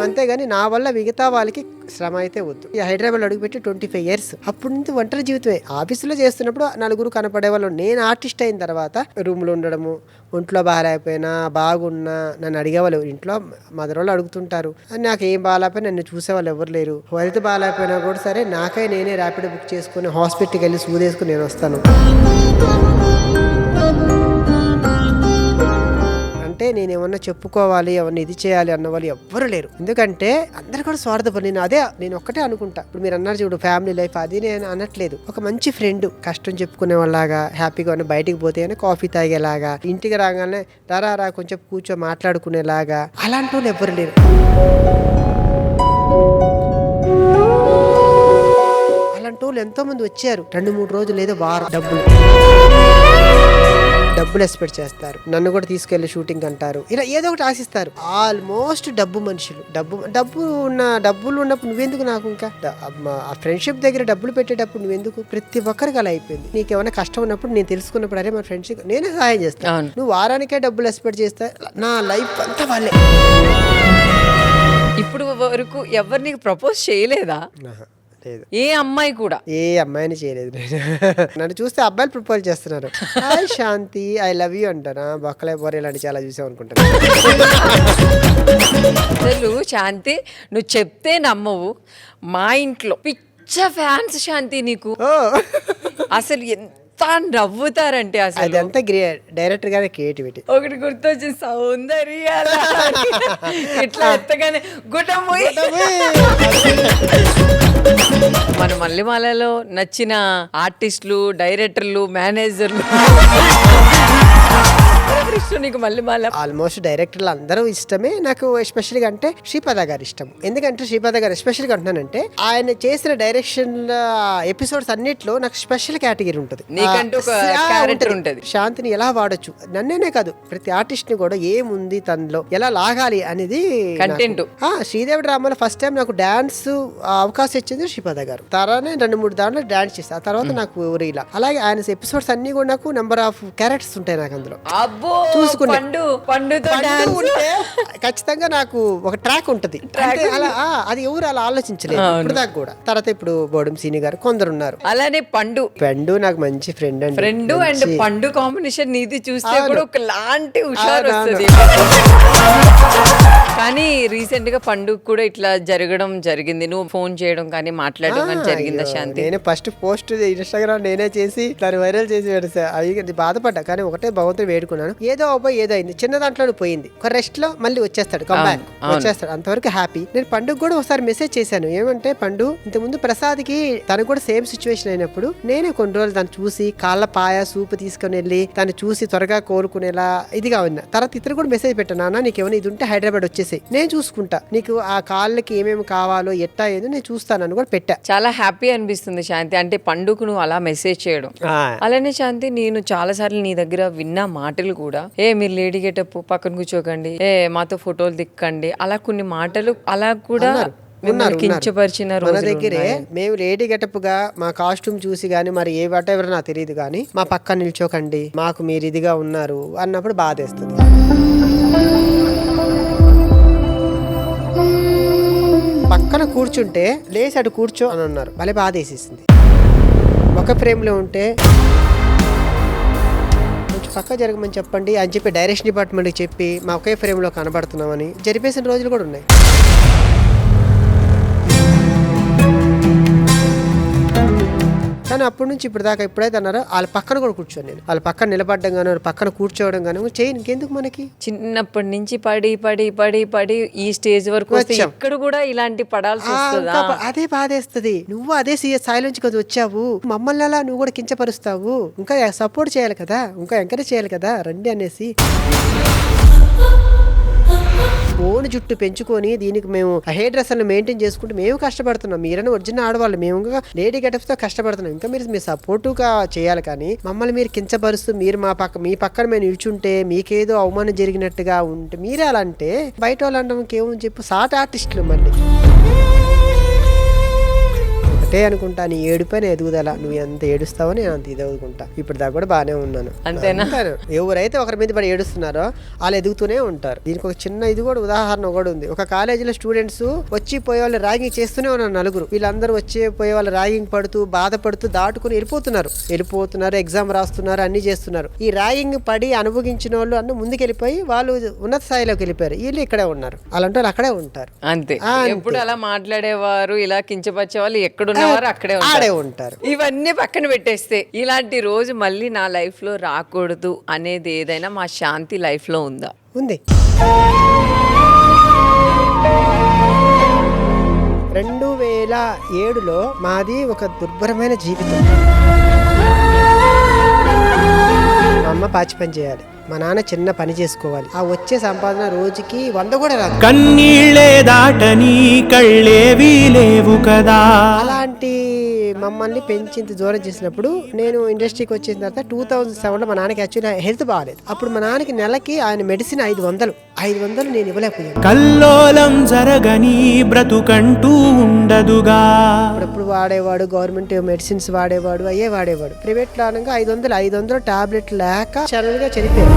అంతేగాని నా వల్ల మిగతా వాళ్ళకి శ్రమ అయితే వద్దు. ఈ హైదరాబాద్ అడుగుపెట్టి 25 years అప్పుడు నుంచి ఒంటరి జీవితమే. ఆఫీసులో చేస్తున్నప్పుడు నలుగురు కనపడే వాళ్ళు. నేను ఆర్టిస్ట్ అయిన తర్వాత రూమ్లో ఉండడము, ఒంట్లో బాగాలేకపోయినా బాగున్నా నన్ను అడిగేవాళ్ళు. ఇంట్లో మదర్ వాళ్ళు అడుగుతుంటారు, నాకు ఏం బాగాలేకపోయినా నన్ను చూసేవాళ్ళు ఎవరు లేరు. హెల్త్ బాగాలేకపోయినా కూడా సరే నాకై నేనే ర్యాపిడ్ బుక్ చేసుకుని హాస్పిటల్కి వెళ్ళి సూదేసుకుని నేను వస్తాను. అంటే నేను ఏమన్నా చెప్పుకోవాలి, ఏమన్నా ఇది చేయాలి అన్న వాళ్ళు ఎవ్వరు లేరు. ఎందుకంటే అందరు కూడా స్వార్థపడి నేను ఒక్కటే అనుకుంటా. ఇప్పుడు మీరు అన్నారు చూడు ఫ్యామిలీ లైఫ్, అది నేను అనట్లేదు. ఒక మంచి ఫ్రెండ్ కష్టం చెప్పుకునే వాళ్ళలాగా హ్యాపీగా ఉన్న, బయటికి పోతే కాఫీ తాగేలాగా, ఇంటికి రాగానే రా కొంచెం కూర్చో మాట్లాడుకునేలాగా అలాంటి వాళ్ళు ఎవ్వరు లేరు. అలాంటి వాళ్ళు ఎంతో మంది వచ్చారు. 2-3 రోజులు ఏదో వారం డబ్బులు ఎక్స్పెక్ట్ చేస్తారు, నన్ను కూడా తీసుకెళ్లి షూటింగ్ అంటారు, ఇలా ఏదో ఒకటి ఆశిస్తారు. ఆల్మోస్ట్ డబ్బు మనుషులు. డబ్బులు ఉన్నప్పుడు నువ్వెందుకు నాకు ఇంకా ఆ ఫ్రెండ్షిప్ దగ్గర డబ్బులు పెట్టేటప్పుడు నువ్వెందుకు? ప్రతి ఒక్కరికి అలా అయిపోయింది. నీకు ఏమైనా కష్టం ఉన్నప్పుడు నేను తెలుసుకున్నప్పుడు అరే మా ఫ్రెండ్షిప్ నేనే సహాయం చేస్తాను. నువ్వు వారానికే డబ్బులు ఎక్స్పెక్ట్ చేస్తా, నా లైఫ్ అంతా వాళ్ళే. ఇప్పుడు వరకు ఎవరు నీకు ప్రపోజ్ చేయలేదా? లేదు. ఏ అమ్మాయి కూడా ఏ అమ్మాయిని చేయలేదు నేను. నన్ను చూస్తే అబ్బాయిలు ప్రపోజ్ చేస్తున్నారు, hi Shanti I love you అంటారా, బొక్కలే బోరే ఇలాంటి చాలా చూసాం అనుకుంటాను. అసలు శాంతి నువ్వు చెప్తే నమ్మవు, మా ఇంట్లో పిచ్చ ఫ్యాన్స్ శాంతి నీకు. ఓ అసలు ఎంత నవ్వుతారంటే అసలు అదంతా డైరెక్టర్ గారి క్రియేటివిటీ. ఒకటి గుర్తొచ్చింది, సౌందర్యాల ఇట్లా ఎత్తగానే గుటముయ్. మన మల్లెమాలలో నచ్చిన ఆర్టిస్టులు, డైరెక్టర్లు, మేనేజర్లు నీకు మల్లెమాల ఆల్మోస్ట్ డైరెక్టర్లు అందరూ ఇష్టమే నాకు. ఎస్పెషల్గా అంటే శ్రీపద గారు ఇష్టం. ఎందుకంటే శ్రీపద గారు ఎస్పెషల్గా అంటున్నానంటే ఆయన చేసిన డైరెక్షన్ ఎపిసోడ్స్ అన్నిట్లో నాకు స్పెషల్ కేటగిరీ ఉంటుంది. నీకంటూ ఒక క్యారెక్టర్ ఉంటుంది. శాంతిని ఎలా వాడొచ్చు, నన్నేనే కాదు ప్రతి ఆర్టిస్ట్ ని కూడా ఏముంది తనలో ఎలా లాగాలి అనేది కంటెంట్. శ్రీదేవి డ్రామాలో ఫస్ట్ టైం నాకు డాన్స్ అవకాశం ఇచ్చింది శ్రీపద గారు. తరానే 2-3 దాంట్లో డాన్స్ చేస్తా. ఆ తర్వాత నాకు ఇలా అలాగే ఆయన ఎపిసోడ్స్ అన్ని కూడా నాకు నెంబర్ ఆఫ్ క్యారెక్టర్స్ ఉంటాయి నాకు అందులో. చూసుకుంటే ఖచ్చితంగా నాకు ఒక ట్రాక్ ఉంటది. అలా అది ఎవరు అలా ఆలోచించలేదు ఇప్పుడు దాకా కూడా. తర్వాత ఇప్పుడు బోడం సీని గారు కొందరు ఉన్నారు. అలానే పండు నాకు మంచి ఫ్రెండ్ అండి. ఫ్రెండ్ అండ్ పండు కాంబినేషన్ నీది చూస్తే కూడా ఒక లాంటి హుషారు వస్తుంది. కానీ రీసెంట్ గా పండు కూడా ఇట్లా జరగడం జరిగింది, నువ్వు ఫోన్ చేయడం కానీ మాట్లాడడం కానీ జరిగిందా శాంతి? నేనే ఫస్ట్ పోస్ట్ ఇన్స్టాగ్రామ్ నేనే చేసి దాన్ని వైరల్ చేసి పెడతా. అవి బాధపడ్డా కానీ ఒకటే భగవంతుడు వేడుకున్నాను, ఏదో ఏదో అయింది చిన్న దాంట్లో పోయింది, ఒక రెస్ట్ లో మళ్ళీ వచ్చేస్తాడు, కంబ్యాక్ వచ్చేస్తాడు, అంతవరకు హ్యాపీ. నేను పండుగ కూడా ఒకసారి మెసేజ్ చేశాను, ఏమంటే పండు ఇంతకుముందు ప్రసాద్ కి తను కూడా సేమ్ సిచ్యువేషన్ అయినప్పుడు నేనే కొన్ని రోజులు తను చూసి కాళ్ళ పాయ సూపు తీసుకుని వెళ్ళి తను చూసి త్వరగా కోలుకునేలా ఇదిగా ఉన్నా. తర్వాత ఇతరు కూడా మెసేజ్ పెట్టాను, నాన్న నీకు ఏమైనా ఇది ఉంటే హైదరాబాద్ వచ్చేసి నేను చూసుకుంటా, నీకు ఆ కాళ్ళకి ఏమేమి కావాలో ఎట్టా ఏదో నేను చూస్తానని కూడా పెట్టా. చాలా హ్యాపీ అనిపిస్తుంది శాంతి, అంటే పండుగ నువ్వు అలా మెసేజ్ చేయడం. అలానే శాంతి నేను చాలా సార్లు నీ దగ్గర విన్న మాటలు కూడా, మీరు లేడీ గెటప్ పక్కన కూర్చోకండి, మాతో ఫోటోలు దిక్కండి, అలా కొన్ని మాటలు అలా కూడా కించపరిచిన మన దగ్గరే. మేము లేడీ గెటప్ గా మా కాస్ట్యూమ్ చూసి గానీ మరి ఏ వాట్ ఎవర్ నాకు తెలియదు కానీ మా పక్కన నిల్చోకండి, మాకు మీరు ఇదిగా ఉన్నారు అన్నప్పుడు బాధేస్తుంది. పక్కన కూర్చుంటే లేచి అటు కూర్చో అని అన్నారు, భలే బాధ వేసేసింది. ఒక ఫ్రేమ్ లో ఉంటే కొంచెం పక్క జరగమని చెప్పండి అని చెప్పి డైరెక్షన్ డిపార్ట్మెంట్కి చెప్పి మా ఒకే ఫ్రేమ్ లో కనబడుతున్నామని జరిపేసిన రోజులు కూడా ఉన్నాయి. కానీ అప్పటి నుంచి ఇప్పుడు దాకా ఎప్పుడైతే అన్నారో వాళ్ళ పక్కన కూడా కూర్చోను నేను. వాళ్ళ పక్కన నిలబడ్డం గాను పక్కన కూర్చోవడం గాను చేయి, ఇంకెందుకు మనకి. చిన్నప్పటి నుంచి పడి పడి పడి పడి ఈ స్టేజ్ వరకు ఇక్కడ కూడా ఇలాంటి పడాల్సి వస్తుందా? అదే బాధేస్తుంది. నువ్వు అదే స్థాయి నుంచి కదా వచ్చావు, మమ్మల్ని అలా నువ్వు కూడా కించపరుస్తావు, ఇంకా సపోర్ట్ చేయాలి కదా, ఇంకా ఎంకరేజ్ చేయాలి కదా రండి అనేసి. ఓన్ జుట్టు పెంచుకొని దీనికి మేము హెయిర్ డ్రెస్సర్లు మెయింటైన్ చేసుకుంటూ మేము కష్టపడుతున్నాం. మీరని ఒరిజినల్ ఆడవాళ్ళు, మేము లేడీ గెటప్స్ తో కష్టపడుతున్నాం. ఇంకా మీరు సపోర్టుగా చేయాలి కానీ మమ్మల్ని మీరు కించపరుస్తూ మీరు మీ పక్కన మేము నిల్చుంటే మీకేదో అవమానం జరిగినట్టుగా ఉంటే మీరే అలా అంటే బయట వాళ్ళు అనడం ఏమని చెప్పు. సాట్ ఆర్టిస్టులు మళ్ళీ ఒకటే అనుకుంటా, నీ ఏడుపైన ఎదుగుదల, నువ్వు ఎంత ఏడుస్తావో నేను అంత ఎదుగుకుంటా. ఇప్పుడు దాకా కూడా బాగానే ఉన్నాను అంతేనా. ఎవరైతే ఒకరి మీద పడి ఏడుస్తున్నారో వాళ్ళు ఎదుగుతూనే ఉంటారు. దీనికి ఒక చిన్న ఇది కూడా ఉదాహరణ కూడా ఉంది. ఒక కాలేజీలో స్టూడెంట్స్ వచ్చి పోయే వాళ్ళు ర్యాగింగ్ చేస్తూనే ఉన్నారు నలుగురు. వీళ్ళందరూ వచ్చి పోయే వాళ్ళు ర్యాగింగ్ పడుతూ బాధపడుతూ దాటుకుని వెళ్ళిపోతున్నారు, ఎగ్జామ్ రాస్తున్నారు, అన్ని చేస్తున్నారు. ఈ ర్యాగింగ్ పడి అనుభవించిన వాళ్ళు అన్న ముందుకు వెళ్ళిపోయి వాళ్ళు ఉన్నత స్థాయిలోకి వెళ్ళిపోయారు. వీళ్ళు ఇక్కడే ఉన్నారు, అలాంటి వాళ్ళు అక్కడే ఉంటారు. అంతే. ఎప్పుడు అలా మాట్లాడేవారు, ఇలా కించపరిచే వాళ్ళు ఎక్కడ అక్కడే ఉంటారు. ఇవన్నీ పక్కన పెట్టేస్తే ఇలాంటి రోజు మళ్ళీ నా లైఫ్ లో రాకూడదు అనేది ఏదైనా మా శాంతి లైఫ్ లో ఉందా? ఉంది. 2007లో మాది ఒక దుర్భరమైన జీవితం. మా అమ్మ పాచి పని చేయాలి, మా నాన్న చిన్న పని చేసుకోవాలి. ఆ వచ్చే సంపాదన రోజుకి 100 కూడా రాదు. కన్నీళ్ళే దాటని కళ్ళేవి లేవు కదా. అలాంటి మమ్మల్ని పెంచి ఇంత దూరం చేసినప్పుడు నేను ఇండస్ట్రీకి వచ్చిన తర్వాత 2007లో మా నాన్నకి యాక్చువల్లీ హెల్త్ బాగాలేదు. అప్పుడు మా నాన్నకి నెలకి ఆయన మెడిసిన్ 500 నేను ఇవ్వలేకపోయాను. కల్లోలం జరగని బ్రతుకంటూ ఉండదుగా. అప్పుడప్పుడు వాడేవాడు, గవర్నమెంట్ మెడిసిన్స్ వాడేవాడు, అయ్యే వాడేవాడు. ప్రైవేట్ లో అనగా 500 టాబ్లెట్ లేక చరణులుగా చనిపోయాడు.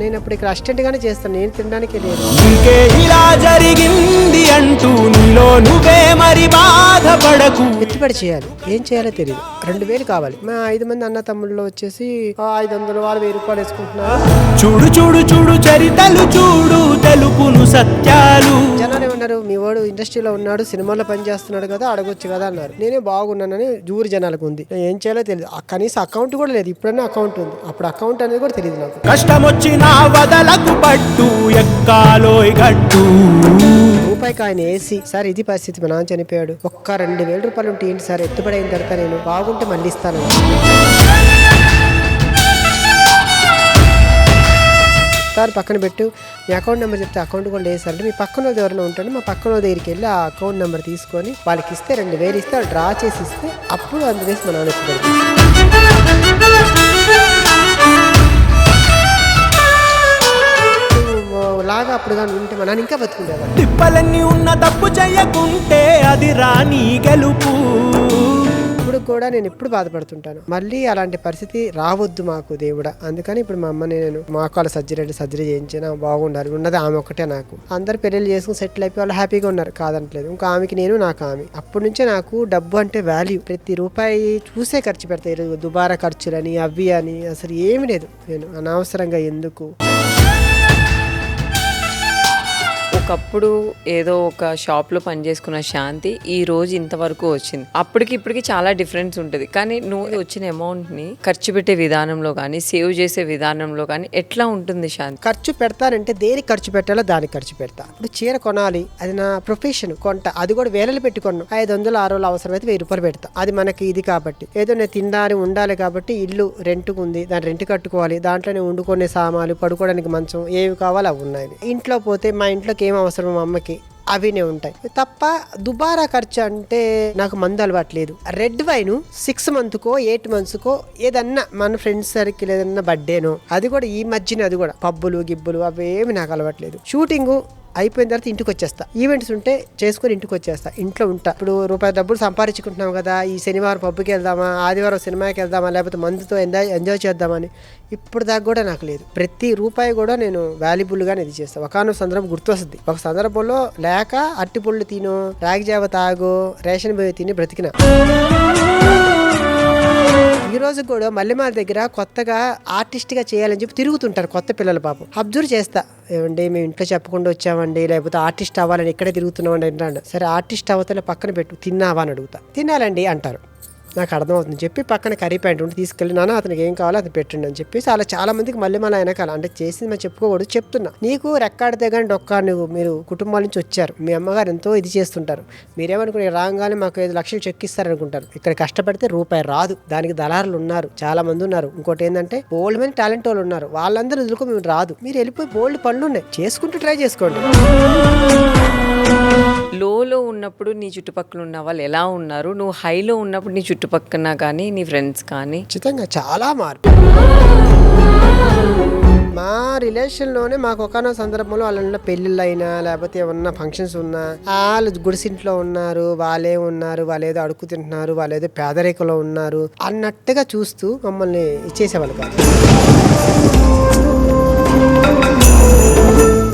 నేను అప్పుడు ఇక్కడ అసిస్టెంట్ గానే చేస్తాను, నేను తినడానికి లేదు. ఇంకే ఇలా జరిగింది అంటూ నీలో నువ్వే మరి బాధపడకు. ఎత్తుపడి చేయాలి, ఏం చేయాలో తెలియదు. 2000 కావాలి. మా 5 మంది అన్న తమ్ముళ్ళు వచ్చేసి 500 వాళ్ళు 1000 రూపాయలు వేసుకుంటున్నారు. చూడు చూడు చూడు చరితలు చూడు, తెలుపును సత్యాలు. జనాలు ఏమన్నారు, మీ వాడు ఇండస్ట్రీలో ఉన్నాడు, సినిమాలో పని చేస్తున్నాడు కదా, అడగొచ్చు కదా అన్నారు. నేనే బాగున్నానని జూరు జనాలకు ఉంది. ఏం చేయాలో తెలియదు. కనీసం అకౌంట్ కూడా లేదు. ఇప్పుడన్నా అకౌంట్ ఉంది, అప్పుడు అకౌంట్ అనేది కూడా తెలియదు నాకు. కష్టం వచ్చినా వదలకు పట్టు, ఎక్కాలోయ్ గట్టు. రూపాయికి ఆయన వేసి, సార్ ఇది పరిస్థితి, మా నాన్న చనిపోయాడు, ఒక్క 2000 రూపాయలు ఉంటే ఏంటి సార్, ఎత్తుపడైన తర్వాత నేను బాగుంటే మళ్ళీ ఇస్తాను. సార్ పక్కన పెట్టు, మీ అకౌంట్ నెంబర్ చెప్తే అకౌంట్ కూడా లేదు సార్ అంటే, మీ పక్కన వాళ్ళు ఎవరైనా ఉంటాడు, మా పక్కన వాళ్ళ దగ్గరికి వెళ్ళి ఆ అకౌంట్ నెంబర్ తీసుకొని వాళ్ళకి ఇస్తే 2000 ఇస్తే వాళ్ళు డ్రా చేసి ఇస్తే అప్పుడు అందుకేసి మా నాన్న ఎత్తుపడి లాగా అప్పుడు కానీ ఉంటే మా నాన్న ఇంకా బతుకుండేవాడు. తిప్పలన్నీ ఉన్న తప్పు చెయ్యకుంటే అది రాని గెలుపు. ఇప్పుడు కూడా నేను ఎప్పుడు బాధపడుతుంటాను, మళ్ళీ అలాంటి పరిస్థితి రావద్దు మాకు దేవుడా. అందుకని ఇప్పుడు మా అమ్మని నేను మోకాళ్ళ సర్జరీ చేయించినా బాగుండాలి. ఉన్నది ఆమె ఒకటే నాకు. అందరు పెళ్ళిళ్ళు చేసుకుని సెటిల్ అయిపోయి వాళ్ళు హ్యాపీగా ఉన్నారు, కాదనట్లేదు. ఇంకా ఆమెకి నేను, నాకు ఆమె. అప్పటి నుంచే నాకు డబ్బు అంటే వాల్యూ. ప్రతి రూపాయి చూసే ఖర్చు పెడతా. ఈరోజు దుబారా ఖర్చులని అవి అని అసలు ఏమి లేదు. నేను అనవసరంగా ఎందుకు. ఒకప్పుడు ఏదో ఒక షాప్లో పనిచేసుకున్న శాంతి ఈ రోజు ఇంతవరకు వచ్చింది. అప్పటికి ఇప్పటికి చాలా డిఫరెన్స్ ఉంటుంది. కానీ నువ్వు వచ్చిన అమౌంట్ని ఖర్చు పెట్టే విధానంలో కానీ సేవ్ చేసే విధానంలో కానీ ఎట్లా ఉంటుంది శాంతి? ఖర్చు పెడతానంటే దేనికి ఖర్చు పెట్టాలో దానికి ఖర్చు పెడతా. ఇప్పుడు చీర కొనాలి, అది నా ప్రొఫెషన్, కొంట. అది కూడా వేలలు పెట్టి కొన్నాను. 500 600 అవసరమైతే 1000 రూపాయలు పెడతా. అది మనకి ఇది కాబట్టి. ఏదో నేను తినాలి ఉండాలి కాబట్టి ఇల్లు రెంట్కు ఉంది, దాని రెంట్ కట్టుకోవాలి. దాంట్లోనే వండుకునే సామాన్లు, పడుకోవడానికి మంచం, ఏవి కావాలో అవి ఉన్నాయి. ఇంట్లో పోతే మా ఇంట్లోకి ఏం అవసరం మా అమ్మకి అవినే ఉంటాయి తప్ప. దుబారా ఖర్చు అంటే నాకు మందు అలవాట్లేదు. రెడ్ వైన్ 6 మంత్కో 8 మంత్స్కో ఏదన్నా మన ఫ్రెండ్స్ సర్కిల్ ఏదన్నా బర్త్డేనో, అది కూడా ఈ మధ్యన, అది కూడా పబ్బులు గిబ్బులు అవేమి నాకు అలవాట్లేదు. షూటింగ్ అయిపోయిన తర్వాత ఇంటికి వచ్చేస్తా. ఈవెంట్స్ ఉంటే చేసుకుని ఇంటికి వచ్చేస్తా, ఇంట్లో ఉంటా. ఇప్పుడు రూపాయి డబ్బులు సంపాదించుకుంటున్నాం కదా, ఈ శనివారం పబ్కి వెళ్దామా, ఆదివారం సినిమాకి వెళ్దామా, లేకపోతే మందుతో ఎంజాయ్ చేద్దామని ఇప్పుడు దాకా కూడా నాకు లేదు. ప్రతి రూపాయి కూడా నేను వాల్యుబుల్గానే ఇది చేస్తాను. ఒకనొక సందర్భం గుర్తొస్తుంది. ఒక సందర్భంలో లేక అట్టి పుళ్ళు తిను, రాగి జావ తాగు, రేషన్ బియ్యం తిని బ్రతికిన. ఈ రోజు కూడా మల్లెమాల దగ్గర కొత్తగా ఆర్టిస్ట్గా చేయాలని చెప్పి తిరుగుతుంటారు కొత్త పిల్లలు. పాపం అబ్జర్వ్ చేస్తా, ఏమండి మేము ఇంట్లో చెప్పకుండా వచ్చామండి, లేకపోతే ఆర్టిస్ట్ అవ్వాలని ఇక్కడే తిరుగుతున్నామండి అంటాడు. సరే ఆర్టిస్ట్ అవ్వతలే పక్కన పెట్టు, తిన్నావా అని అడుగుతా. తినాలండి అంటారు. నాకు అర్థమవుతుంది చెప్పి పక్కన కర్రీ ప్యాంట్ ఉంటే తీసుకెళ్ళి, నాన్న అతనికి ఏం కావాలో అది పెట్టండి అని చెప్పేసి అలా చాలా మందికి మల్లెమాల వెనకాల అంటే చేసింది మనం చెప్పుకోకూడదు, చెప్తున్నా. నీకు రెక్కాడితే కానీ డొక్కా, నువ్వు మీరు కుటుంబాల నుంచి వచ్చారు, మీ అమ్మగారు ఎంతో ఇది చేస్తుంటారు. మీరేమనుకునే రాగానే మాకు 5 లక్షలు చెక్కిస్తారనుకుంటారు. ఇక్కడ కష్టపడితే రూపాయి రాదు. దానికి దళారులు ఉన్నారు, చాలా మంది ఉన్నారు. ఇంకోటి ఏంటంటే బోల్డ్ మంది టాలెంట్ వాళ్ళు ఉన్నారు, వాళ్ళందరూ వదులుకో మేము రాదు. మీరు వెళ్ళిపోయి బోల్డ్ పనులు ఉన్నాయి, చేసుకుంటూ ట్రై చేసుకోండి. లోలో ఉన్నప్పుడు నీ చుట్టుపక్కల ఉన్న వాళ్ళు ఎలా ఉన్నారు, నువ్వు హైలో ఉన్నప్పుడు నీ చుట్టుపక్కన కానీ నీ ఫ్రెండ్స్ కానీ? ఖచ్చితంగా చాలా మార్పు. మా రిలేషన్లోనే మాకు ఒకనొక సందర్భంలో వాళ్ళ పెళ్ళిళ్ళు అయినా లేకపోతే ఏమన్నా ఫంక్షన్స్ ఉన్నా వాళ్ళు గుడిసింట్లో ఉన్నారు, వాళ్ళే ఉన్నారు, వాళ్ళు ఏదో అడుగు తింటున్నారు, వాళ్ళు ఏదో పేదరికలో ఉన్నారు అన్నట్టుగా చూస్తూ మమ్మల్ని ఇచ్చేసేవాళ్ళు కాదు.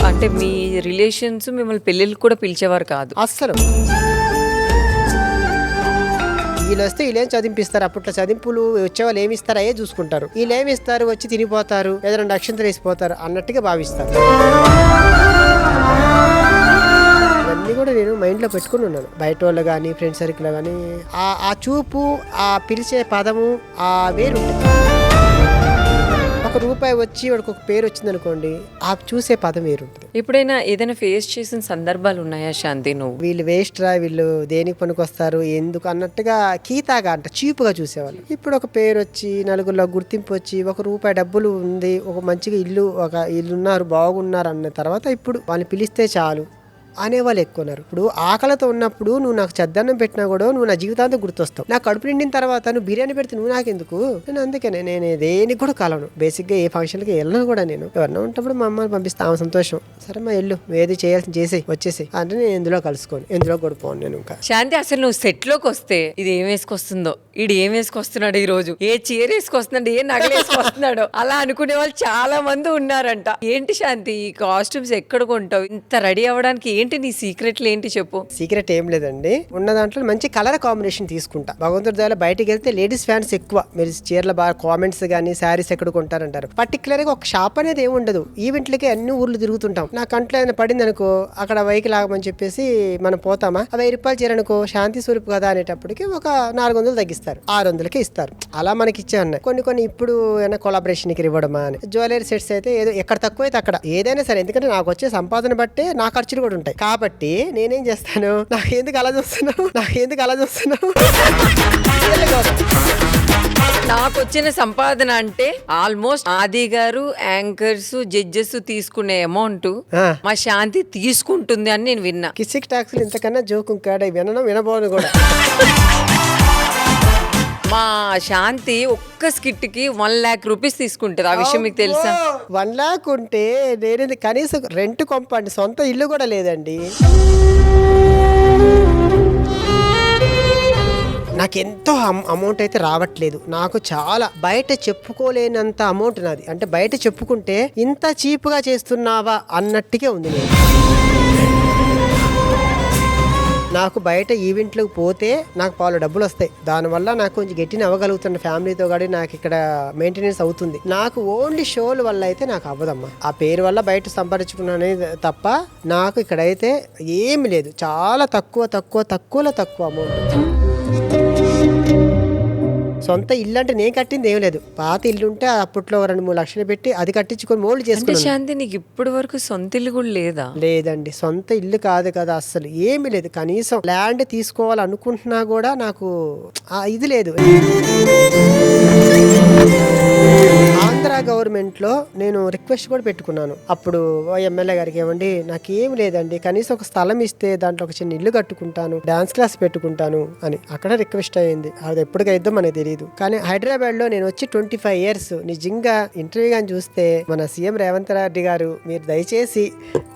అంటే మీ రిలేషన్స్ మిమ్మల్ని పెళ్ళిళ్ళు కూడా పిలిచేవారు కాదు అస్సలు. వీళ్ళు వస్తే వీళ్ళేం చదివిపిస్తారు, అప్పట్లో చదింపులు వచ్చేవాళ్ళు ఏమి ఇస్తారు అయ్యే చూసుకుంటారు. వీళ్ళు ఏమి ఇస్తారు, వచ్చి తినిపోతారు, ఏదైనా అక్షంతలు వేసిపోతారు అన్నట్టుగా భావిస్తారు. ఇవన్నీ కూడా నేను మైండ్లో పెట్టుకుని ఉన్నాను. బయట వాళ్ళు కానీ ఫ్రెండ్ సర్కిల్ కానీ ఆ చూపు, ఆ పిలిచే పదము ఆ వేరుంటుంది. ఒక రూపాయి వచ్చి వాడికి ఒక పేరు వచ్చింది అనుకోండి, ఆ చూసే పదం వేరుంటుంది. ఎప్పుడైనా ఏదైనా ఫేస్ చేసిన సందర్భాలు ఉన్నాయా శాంతి నువ్వు? వీళ్ళు వేస్ట్ రా, వీళ్ళు దేనికి పనికొస్తారు ఎందుకు అన్నట్టుగా కీతాగా అంట చీపుగా చూసేవాళ్ళు. ఇప్పుడు ఒక పేరు వచ్చి నలుగురిలో గుర్తింపు వచ్చి ఒక రూపాయి డబ్బులు ఉంది, ఒక మంచిగా ఇల్లు, ఒక ఇల్లు ఉన్నారు, బాగున్నారు అన్న తర్వాత ఇప్పుడు వాళ్ళని పిలిస్తే చాలు అనేవాళ్ళు ఎక్కువ ఉన్నారు. ఇప్పుడు ఆకలితో ఉన్నప్పుడు నువ్వు నాకు చద్దన్నం పెట్టినా కూడా నువ్వు నా జీవితాంతం గుర్తొస్తావు. నా కడుపు నిండిన తర్వాత నువ్వు బిర్యానీ పెడితే నువ్వు నాకెందుకు? నేను అందుకనే నేను దేనికి కూడా కలను. బేసిక్గా ఏ ఫంక్షన్కి వెళ్ళను కూడా. నేను ఎవరన్నా ఉంటప్పుడు మా అమ్మని పంపిస్తా, ఆమె సంతోషం. సరే మా వెళ్ళు, నువ్వు ఏది చేయాల్సి చేసి వచ్చేసి అంటే నేను ఎందులో కలుసుకోను, ఎందులో కూడా పోను నేను. ఇంకా శాంతి, అసలు నువ్వు సెట్ లోకి వస్తే ఇది ఏం వేసుకొస్తుందో, ఈడు ఏం వేసుకొస్తున్నాడు, ఈ రోజు ఏ చీర వేసుకొస్తున్నాడు, ఏ నగలు వేసుకొస్తున్నాడో అలా అనుకునే వాళ్ళు చాలా మంది ఉన్నారంట. ఏంటి శాంతి ఈ కాస్ట్యూమ్స్ ఎక్కడ కొంటావు? ఇంత రెడీ అవ్వడానికి ఏంటి నీ సీక్రెట్లు ఏంటి చెప్పు? సీక్రెట్ ఏం లేదండి, ఉన్న దాంట్లో మంచి కలర్ కాంబినేషన్ తీసుకుంటా. భగవంతుడి ద్వారా బయటికి వెళ్తే లేడీస్ ఫ్యాన్స్ ఎక్కువ. మీరు చీరలు బాగా కామెంట్స్ కానీ శారీస్ ఎక్కడ కొంటారంటారు. పర్టికులర్ గా ఒక షాప్ అనేది ఏమి ఉండదు. ఈవెంట్లకి అన్ని ఊర్లు తిరుగుతుంటాం. నా కంట్లో ఏదైనా పడింది అనుకో, అక్కడ వెహికల్ ఆగమని చెప్పేసి మనం పోతామా, 1000 రూపాయలు చీర అనుకో, శాంతి స్వరూప్ కదా అనేటప్పటికి ఒక 400 తగ్గిస్తారు, 600కి ఇస్తారు. అలా మనకి ఇచ్చే ఉన్నాయి. కొన్ని ఇప్పుడు ఏమైనా కొలాబరేషన్ కి ఇవ్వడమా అని. జ్యువెలరీ సెట్స్ అయితే ఏదో ఎక్కడ తక్కువ అయితే అక్కడ ఏదైనా సరే, ఎందుకంటే నాకు వచ్చే సంపాదన బట్టే నా ఖర్చులు కూడా ఉంటాయి. కాబట్టి నేనేం చేస్తాను, నాకు ఎందుకు అలా చూస్తున్నావు. నాకు వచ్చిన సంపాదన అంటే ఆల్మోస్ట్ ఆది గారు, యాంకర్స్, జడ్జెస్ తీసుకునే అమౌంట్ మా శాంతి తీసుకుంటుంది అని నేను విన్నా. కిసిక్ టాక్స్లు ఇంతకన్నా జోకు కాడ వినబోను కూడా. మా శాంతి ఒక్క స్కిట్ కి 1 lakh రూపీస్ తీసుకుంటది. ఆ విషయం మీకు తెలుసా? 1 lakh ఉంటే నేను కనీసం రెంట్ కొంపండి, సొంత ఇల్లు కూడా లేదండి. నాకు ఎంతో అమౌంట్ అయితే రావట్లేదు. నాకు చాలా బయట చెప్పుకోలేనంత అమౌంట్ నాది. అంటే బయట చెప్పుకుంటే ఇంత చీప్గా చేస్తున్నావా అన్నట్టుగా ఉంది. నేను నాకు బయట ఈవెంట్లకు పోతే నాకు పాలు డబ్బులు వస్తాయి. దానివల్ల నాకు కొంచెం గట్టిని అవ్వగలుగుతున్న ఫ్యామిలీతో కానీ నాకు ఇక్కడ మెయింటెనెన్స్ అవుతుంది. నాకు ఓన్లీ షోల వల్ల అయితే నాకు అవ్వదమ్మా. ఆ పేరు వల్ల బయట సంపాదించుకున్నానే తప్ప నాకు ఇక్కడైతే ఏమి లేదు. చాలా తక్కువ అమౌంట్. సొంత ఇల్లు అంటే నేను కట్టింది ఏం లేదు. పాత ఇల్లు ఉంటే అప్పట్లో 2-3 లక్షలు పెట్టి అది కట్టించుకొని మోల్డ్ చేసుకున్నాను. శాంతి, నీకు ఇప్పటి వరకు సొంత ఇల్లు కూడా లేదా? లేదండి, సొంత ఇల్లు కాదు కదా, అస్సలు ఏమి లేదు. కనీసం ల్యాండ్ తీసుకోవాలనుకుంటున్నా కూడా నాకు ఇది లేదు. ఆంధ్ర గవర్నమెంట్ లో నేను రిక్వెస్ట్ కూడా పెట్టుకున్నాను. అప్పుడు ఎమ్మెల్యే గారికి, ఏమండి నాకేం లేదండి, కనీసం ఒక స్థలం ఇస్తే దాంట్లో ఒక చిన్న ఇల్లు కట్టుకుంటాను, డాన్స్ క్లాస్ పెట్టుకుంటాను అని అక్కడ రిక్వెస్ట్ అయ్యింది. అది ఎప్పటికైద్దో మనకి తెలియదు. కానీ హైదరాబాద్ లో నేను వచ్చి 25 years. నిజంగా ఇంటర్వ్యూ కానీ చూస్తే మన సీఎం రేవంత్ రెడ్డి గారు, మీరు దయచేసి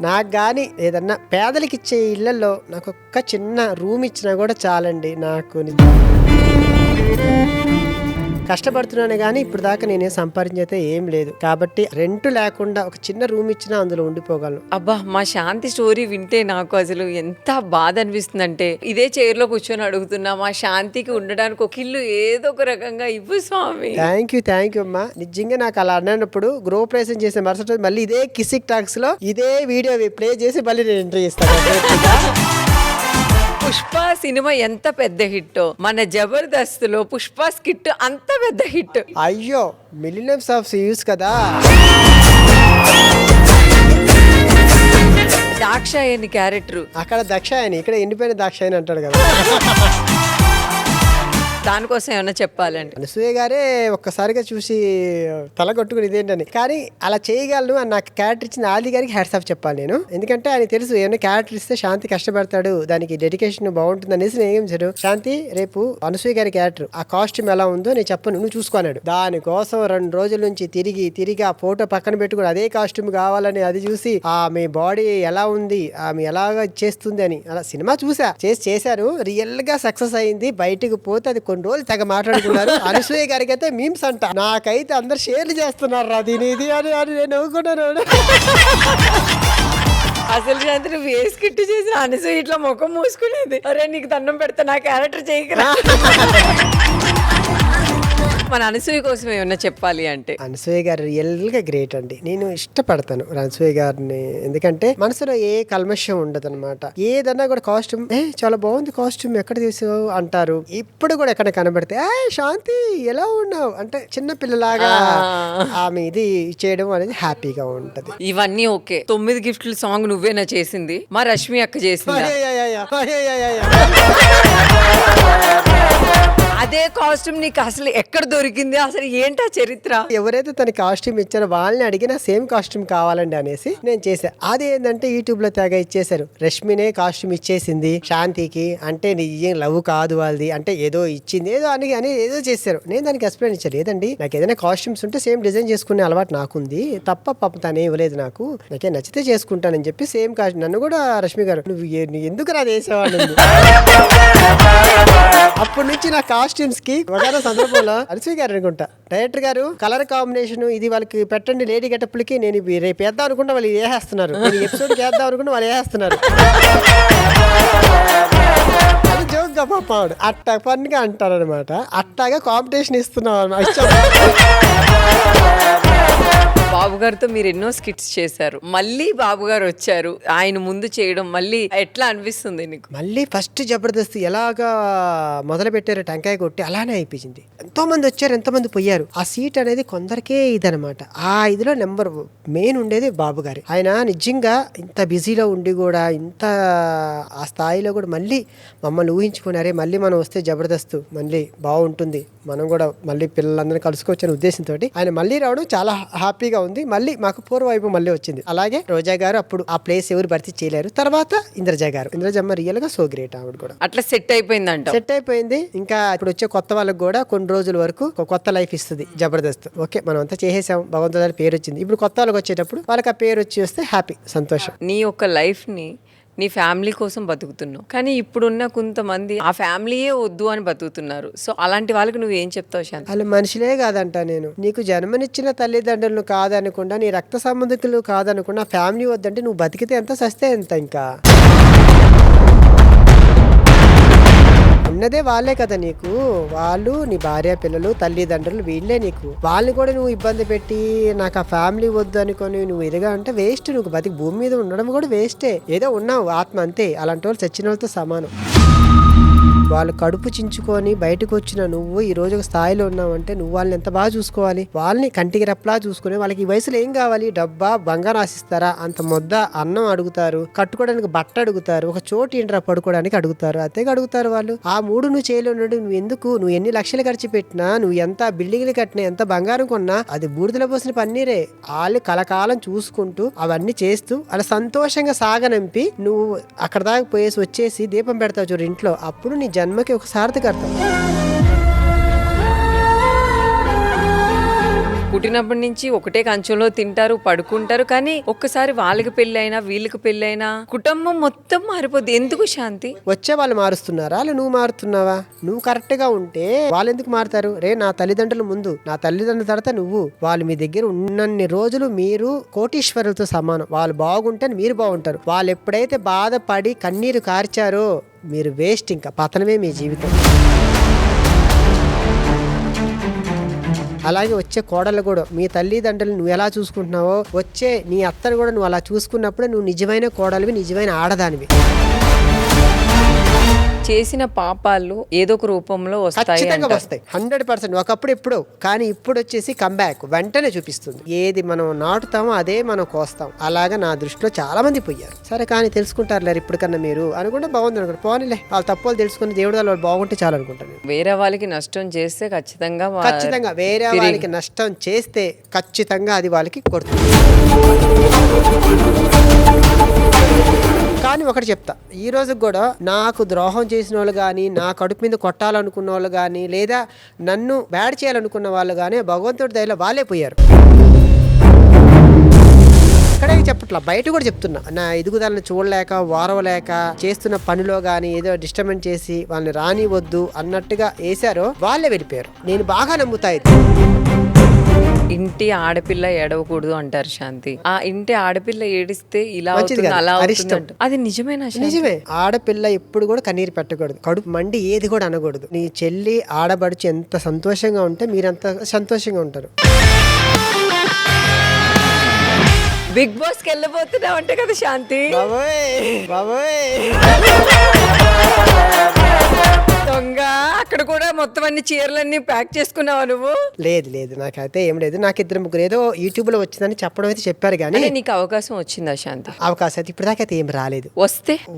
నాకు కానీ ఏదన్నా పేదలకు ఇచ్చే ఇళ్లలో నాకు ఒక్క చిన్న రూమ్ ఇచ్చినా కూడా చాలండి. నాకు కష్టపడుతున్నాను కానీ ఇప్పుడు దాకా నేనే సంపాదించైతే ఏం లేదు. కాబట్టి రెంట్ లేకుండా ఒక చిన్న రూమ్ ఇచ్చినా అందులో ఉండిపోగలను. అబ్బా, మా శాంతి స్టోరీ వింటే నాకు అసలు ఎంత బాధ అనిపిస్తుందంటే, ఇదే చైర్ లో కూర్చొని అడుగుతున్నా మా శాంతికి ఉండడానికి ఒక ఇల్లు ఏదో ఒక రకంగా ఇవ్వు స్వామి. థ్యాంక్ యూ అమ్మా. నిజంగా నాకు అలా అన్నప్పుడు గృహప్రవేశం చేసే మరుసటి రోజు మళ్ళీ ఇదే కిసిక్ టాక్స్ లో ఇదే వీడియో ప్లే చేసి మళ్ళీ నేను ఎంట్రీ ఇస్తాను. పుష్ప సినిమా ఎంత పెద్ద హిట్, మన జబర్దస్త్ లో పుష్ప స్కిట్ అంత పెద్ద హిట్. అయ్యో, మిలియన్స్ ఆఫ్ వ్యూస్ కదా. దాక్షాయని క్యారెక్టర్ అక్కడ దక్షాయని, ఇక్కడ ఎండిపోయిన దాక్షాయని అంటాడు కదా. దానికోసం ఏమన్నా చెప్పాలండి? అనసూయ గారే ఒక్కసారిగా చూసి తల కొట్టుకుని ఇదేంటని. కానీ అలా చేయగలను అని నాకు క్యారెక్టర్ ఇచ్చిన ఆది గారికి హ్యాట్స్ ఆఫ్ చెప్పాలి నేను. ఎందుకంటే ఆయన తెలుసు ఏమైనా క్యారెక్టర్ ఇస్తే శాంతి కష్టపడతాడు, దానికి డెడికేషన్ బాగుంటుంది అనేసి నేను ఏం చేయను, శాంతి రేపు అనసూయ గారి క్యారెక్టర్ ఆ కాస్ట్యూమ్ ఎలా ఉందో నేను చెప్పను, నువ్వు చూసుకున్నాడు. దానికోసం 2 రోజుల నుంచి తిరిగి ఆ ఫోటో పక్కన పెట్టుకుని అదే కాస్ట్యూమ్ కావాలని అది చూసి ఆమె బాడీ ఎలా ఉంది, ఆమె ఎలాగా చేస్తుంది అని అలా సినిమా చేశారు. రియల్ గా సక్సెస్ అయింది. బయటకు పోతే అది కొన్ని రోజులు తెగ మాట్లాడుకున్నారు. అనసూయ గారికి అయితే మీమ్స్ అంట, నాకైతే అందరు షేర్లు చేస్తున్నారు దీని ఇది అని నేను నవ్వుకున్నాను. అసలు శాంతి, నువ్వు ఏ స్కిట్ చేసిన అనసూయ ఇట్లా ముఖం మూసుకునేది, అరే నీకు దండం పెడతా నా క్యారెక్టర్ చేయకరా. మన అనసూయ కోసం ఏమన్నా చెప్పాలి అంటే? అనసూయ గారు రియల్ గా గ్రేట్ అండి. నేను ఇష్టపడతాను అనసూయ గారిని. ఎందుకంటే మనసులో ఏ కల్మషం ఉండదు అనమాట. ఏదన్నా కూడా కాస్ట్యూమ్ చాలా బాగుంది, కాస్ట్యూమ్ ఎక్కడ తీసావు అంటారు. ఇప్పుడు కూడా ఎక్కడ కనబడితే శాంతి ఎలా ఉన్నావు అంటే చిన్న పిల్లలాగా ఆమె ఇది చేయడం అనేది హ్యాపీగా ఉంటది. ఇవన్నీ ఓకే. 9 గిఫ్ట్లు సాంగ్ నువ్వేనా చేసింది? మా రష్మి అక్క చేసింది. అదే కాస్ట్యూమ్ నీకు అసలు ఎక్కడ దొరికింది, అసలు ఏంటా చరిత్ర? ఎవరైతే తన కాస్ట్యూమ్ ఇచ్చారో వాళ్ళని అడిగినా సేమ్ కాస్ట్యూమ్ కావాలండి అనేసి నేను చేశా. అది ఏంటంటే యూట్యూబ్ లో తెగ ఇచ్చేసారు. రష్మినే కాస్ట్యూమ్ ఇచ్చేసింది శాంతికి, అంటే నిజం లవ్ కాదు వాళ్ళది, అంటే ఏదో ఇచ్చింది ఏదో అని ఏదో చేశారు. నేను దానికి ఎక్స్ప్లెయిన్ ఇచ్చాను, లేదండి నాకు ఏదైనా కాస్ట్యూమ్స్ ఉంటే సేమ్ డిజైన్ చేసుకునే అలవాటు నాకుంది తప్ప పాప తనే ఇవ్వలేదు, నాకు నాకే నచ్చితే చేసుకుంటానని చెప్పి సేమ్ కాస్ట్యూమ్. నన్ను కూడా రష్మి గారు నువ్వు ఎందుకు నా చేసేవాళ్ళు అప్పటి నుంచి నా కాస్ట్యూమ్స్ కి ఒక సందర్భంలో అలసి గారు అనుకుంటా డైరెక్టర్ గారు కలర్ కాంబినేషన్ ఇది వాళ్ళకి పెట్టండి లేడీ గెటప్లకి, నేను రేపు వేద్దాం అనుకుంటే వాళ్ళు వేసేస్తున్నారు, ఎపిసోడ్ వేద్దాం అనుకుంటే వాళ్ళు వేసేస్తున్నారు. అది జోక్ గా పాపాడు అట్టా పనిగా అంటారు అనమాట. అట్టాగా కాంపిటీషన్ ఇస్తున్నాం. బాబు గారితో మీరు ఎన్నో స్కిట్స్ చేశారు, మళ్ళీ బాబు గారు వచ్చారు, ఆయన ముందు చేయడం మళ్ళీ ఎట్లా అనిపిస్తుంది నీకు? మళ్ళీ ఫస్ట్ జబర్దస్త్ ఎలాగా మొదలు పెట్టారు టెంకాయ కొట్టి అలానే అయిపోయింది. ఎంతో మంది వచ్చారు, ఎంతో మంది పోయారు. ఆ సీట్ అనేది కొందరికే ఇదనమాట. ఆ ఇదిలో నెంబర్ మెయిన్ ఉండేది బాబు గారి. ఆయన నిజంగా ఇంత బిజీలో ఉండి కూడా ఇంత ఆ స్థాయిలో కూడా మళ్ళీ మమ్మల్ని ఊహించుకున్నారే, మళ్ళీ మనం వస్తే జబర్దస్త్ మళ్ళీ బాగుంటుంది, మనం కూడా మళ్ళీ పిల్లలందరినీ కలుసుకోవచ్చనే ఉద్దేశంతో ఆయన మళ్ళీ రావడం చాలా హ్యాపీగా ఉంది. మళ్ళీ మాకు పూర్వవైపు మళ్ళీ వచ్చింది. అలాగే రోజా గారు అప్పుడు ఆ ప్లేస్ ఎవరు భర్తీ చేయలేరు. తర్వాత ఇంద్రజ గారు, ఇంద్రజమ్మ రియల్ గా సో గ్రేట్. ఆవిడ కూడా అట్లా సెట్ అయిపోయిందంట. సెట్ అయిపోయింది. ఇంకా ఇప్పుడు వచ్చే కొత్త వాళ్ళకి కూడా కొన్ని రోజుల వరకు ఒక కొత్త లైఫ్ ఇస్తుంది జబర్దస్త్. ఓకే మనం అంతా చేసేసాం, భగవంతుడి పేరు వచ్చింది. ఇప్పుడు కొత్త వాళ్ళకి వచ్చేటప్పుడు వాళ్ళకి ఆ పేరు వచ్చి వస్తే హ్యాపీ, సంతోషం. నీ యొక్క లైఫ్ ని నీ ఫ్యామిలీ కోసం బతుకుతున్నావు, కానీ ఇప్పుడున్న కొంతమంది ఆ ఫ్యామిలీయే వద్దు అని బతుకుతున్నారు. సో అలాంటి వాళ్ళకి నువ్వు ఏం చెప్తావు శాంతి? వాళ్ళు మనుషులే కాదంట. నేను నీకు జన్మనిచ్చిన తల్లిదండ్రులను కాదనకుండా, నీ రక్త సంబంధికులు కాదనకుండా ఫ్యామిలీ వద్దంటే నువ్వు బతికితే ఎంత సస్తే ఎంత. ఇంకా ఉన్నదే వాళ్ళే కదా నీకు, వాళ్ళు నీ భార్య పిల్లలు తల్లిదండ్రులు వీళ్ళే నీకు. వాళ్ళని కూడా నువ్వు ఇబ్బంది పెట్టి నాకు ఆ ఫ్యామిలీ వద్దు అనుకొని నువ్వు ఎదుగా అంటే వేస్ట్. నువ్వు బతికి భూమి మీద ఉండడం కూడా వేస్టే. ఏదో ఉన్నావు ఆత్మ అంతే. అలాంటి వాళ్ళు చచ్చిన వాళ్ళతో సమానం. వాళ్ళు కడుపు చించుకొని బయటకు వచ్చిన నువ్వు ఈ రోజు ఒక స్థాయిలో ఉన్నావంటే నువ్వు వాళ్ళని ఎంత బాగా చూసుకోవాలి. వాళ్ళని కంటికి రెప్పలా చూసుకుని వాళ్ళకి ఈ వయసులో ఏం కావాలి, డబ్బా బంగారం ఆశిస్తారా, అంత మొద్ద అన్నం అడుగుతారు, కట్టుకోవడానికి బట్ట అడుగుతారు, ఒక చోటు ఇంట్రా పడుకోవడానికి అడుగుతారు, అంతేగా అడుగుతారు వాళ్ళు. ఆ మూడు నువ్వు చేయలేవు. నువ్వు ఎందుకు, నువ్వు ఎన్ని లక్షలు ఖర్చు పెట్టినా, నువ్వు ఎంత బిల్డింగ్లు కట్టినా, ఎంత బంగారం కొన్నా అది బూడిదలో పోసిన పన్నీరే. వాళ్ళు కలకాలం చూసుకుంటూ అవన్నీ చేస్తూ అలా సంతోషంగా సాగనంపి నువ్వు అక్కడ దాకా పోయేసి వచ్చేసి దీపం పెడతావు చూడు ఇంట్లో, అప్పుడు నీ జన్మకి ఒక సార్థకర్థం. పుట్టినప్పటి నుంచి ఒకటే కంచంలో తింటారు, పడుకుంటారు, కానీ ఒక్కసారి వాళ్ళకి పెళ్ళైనా వీళ్ళకి పెళ్ళైనా కుటుంబం మొత్తం మారిపోద్ది. ఎందుకు శాంతి? వచ్చే వాళ్ళు మారుస్తున్నారా, నువ్వు మారుతున్నావా? నువ్వు కరెక్ట్ గా ఉంటే వాళ్ళు ఎందుకు మారుతారు? రే నా తల్లిదండ్రుల ముందు, నా తల్లిదండ్రుల తర్వాత నువ్వు, వాళ్ళు మీ దగ్గర ఉన్నన్ని రోజులు మీరు కోటీశ్వరులతో సమానం. వాళ్ళు బాగుంటే మీరు బాగుంటారు. వాళ్ళు ఎప్పుడైతే బాధపడి కన్నీరు కార్చారో మీరు వేస్ట్. ఇంకా పతనమే మీ జీవితం. అలాగే వచ్చే కోడలు కూడా మీ తల్లిదండ్రులు నువ్వు ఎలా చూసుకుంటున్నావో వచ్చే నీ అత్తను కూడా నువ్వు అలా చూసుకున్నప్పుడే నువ్వు నిజమైన కోడలివి, నిజమైన ఆడదానివి. చేసిన పాపాలు ఏదో ఒక రూపంలో ఖచ్చితంగా వస్తాయి 100%. ఒకప్పుడు ఎప్పుడో, కానీ ఇప్పుడు వచ్చేసి కంబ్యాక్ వెంటనే చూపిస్తుంది. ఏది మనం నాటుతామో అదే మనం కోస్తాం. అలాగా నా దృష్టిలో చాలా మంది పోయారు. సరే కానీ తెలుసుకుంటారు లేరు ఇప్పటికన్నా మీరు అనుకుంటే బాగుంది అనుకుంటారు. పోనీలే వాళ్ళు తప్పులు తెలుసుకుని దేవుడు వాళ్ళు బాగుంటే చాలు అనుకుంటాను. వేరే వాళ్ళకి నష్టం చేస్తే ఖచ్చితంగా వేరే వాళ్ళకి నష్టం చేస్తే ఖచ్చితంగా అది వాళ్ళకి కొడుతుంది. కానీ ఒకటి చెప్తా, ఈ రోజు కూడా నాకు ద్రోహం చేసిన వాళ్ళు కానీ, నా కడుపు మీద కొట్టాలనుకున్న వాళ్ళు కానీ, లేదా నన్ను బ్యాడ్ చేయాలనుకున్న వాళ్ళు కానీ భగవంతుడి దయలో వాళ్ళే పోయారు. ఇక్కడే చెప్పట్లా, బయట కూడా చెప్తున్నా. నా ఎదుగుదలను చూడలేక, వారవలేక, చేస్తున్న పనిలో కానీ ఏదో డిస్టర్బెన్స్ చేసి వాళ్ళని రానివద్దు అన్నట్టుగా వేశారో వాళ్ళే వెళ్ళిపోయారు. నేను బాగా నమ్ముతా ఇది. ఇంటి ఆడపిల్ల ఏడవకూడదు అంటారు శాంతి. ఆ ఇంటి ఆడపిల్ల ఏడిస్తే ఇలా అవుతుంది, అలా అవుతుంది. అది నిజమేనా? నిజమే. ఆడపిల్ల ఎప్పుడు కూడా కన్నీరు పెట్టకూడదు, కడుపు మండి ఏది కూడా అనకూడదు. నీ చెల్లి ఆడబడుచు ఎంత సంతోషంగా ఉంటే మీరంత సంతోషంగా ఉంటారు. బిగ్ బాస్ కి వెళ్ళబోతున్నావు అంటే కదా శాంతి? బాబోయ్ దొంగ అక్కడ కూడా మొత్తం అన్ని చీరలన్నీ ప్యాక్ చేసుకున్నావా నువ్వు? లేదు లేదు, నాకైతే ఏం లేదు. నాకు 2-3 ఏదో యూట్యూబ్ లో వచ్చిందని చెప్పడం అయితే చెప్పారు కానీ అంటే నీకు అవకాశం వచ్చిందా శాంతి? అవకాశం అయితే ఇప్పటిదాకా అయితే ఏం రాలేదు.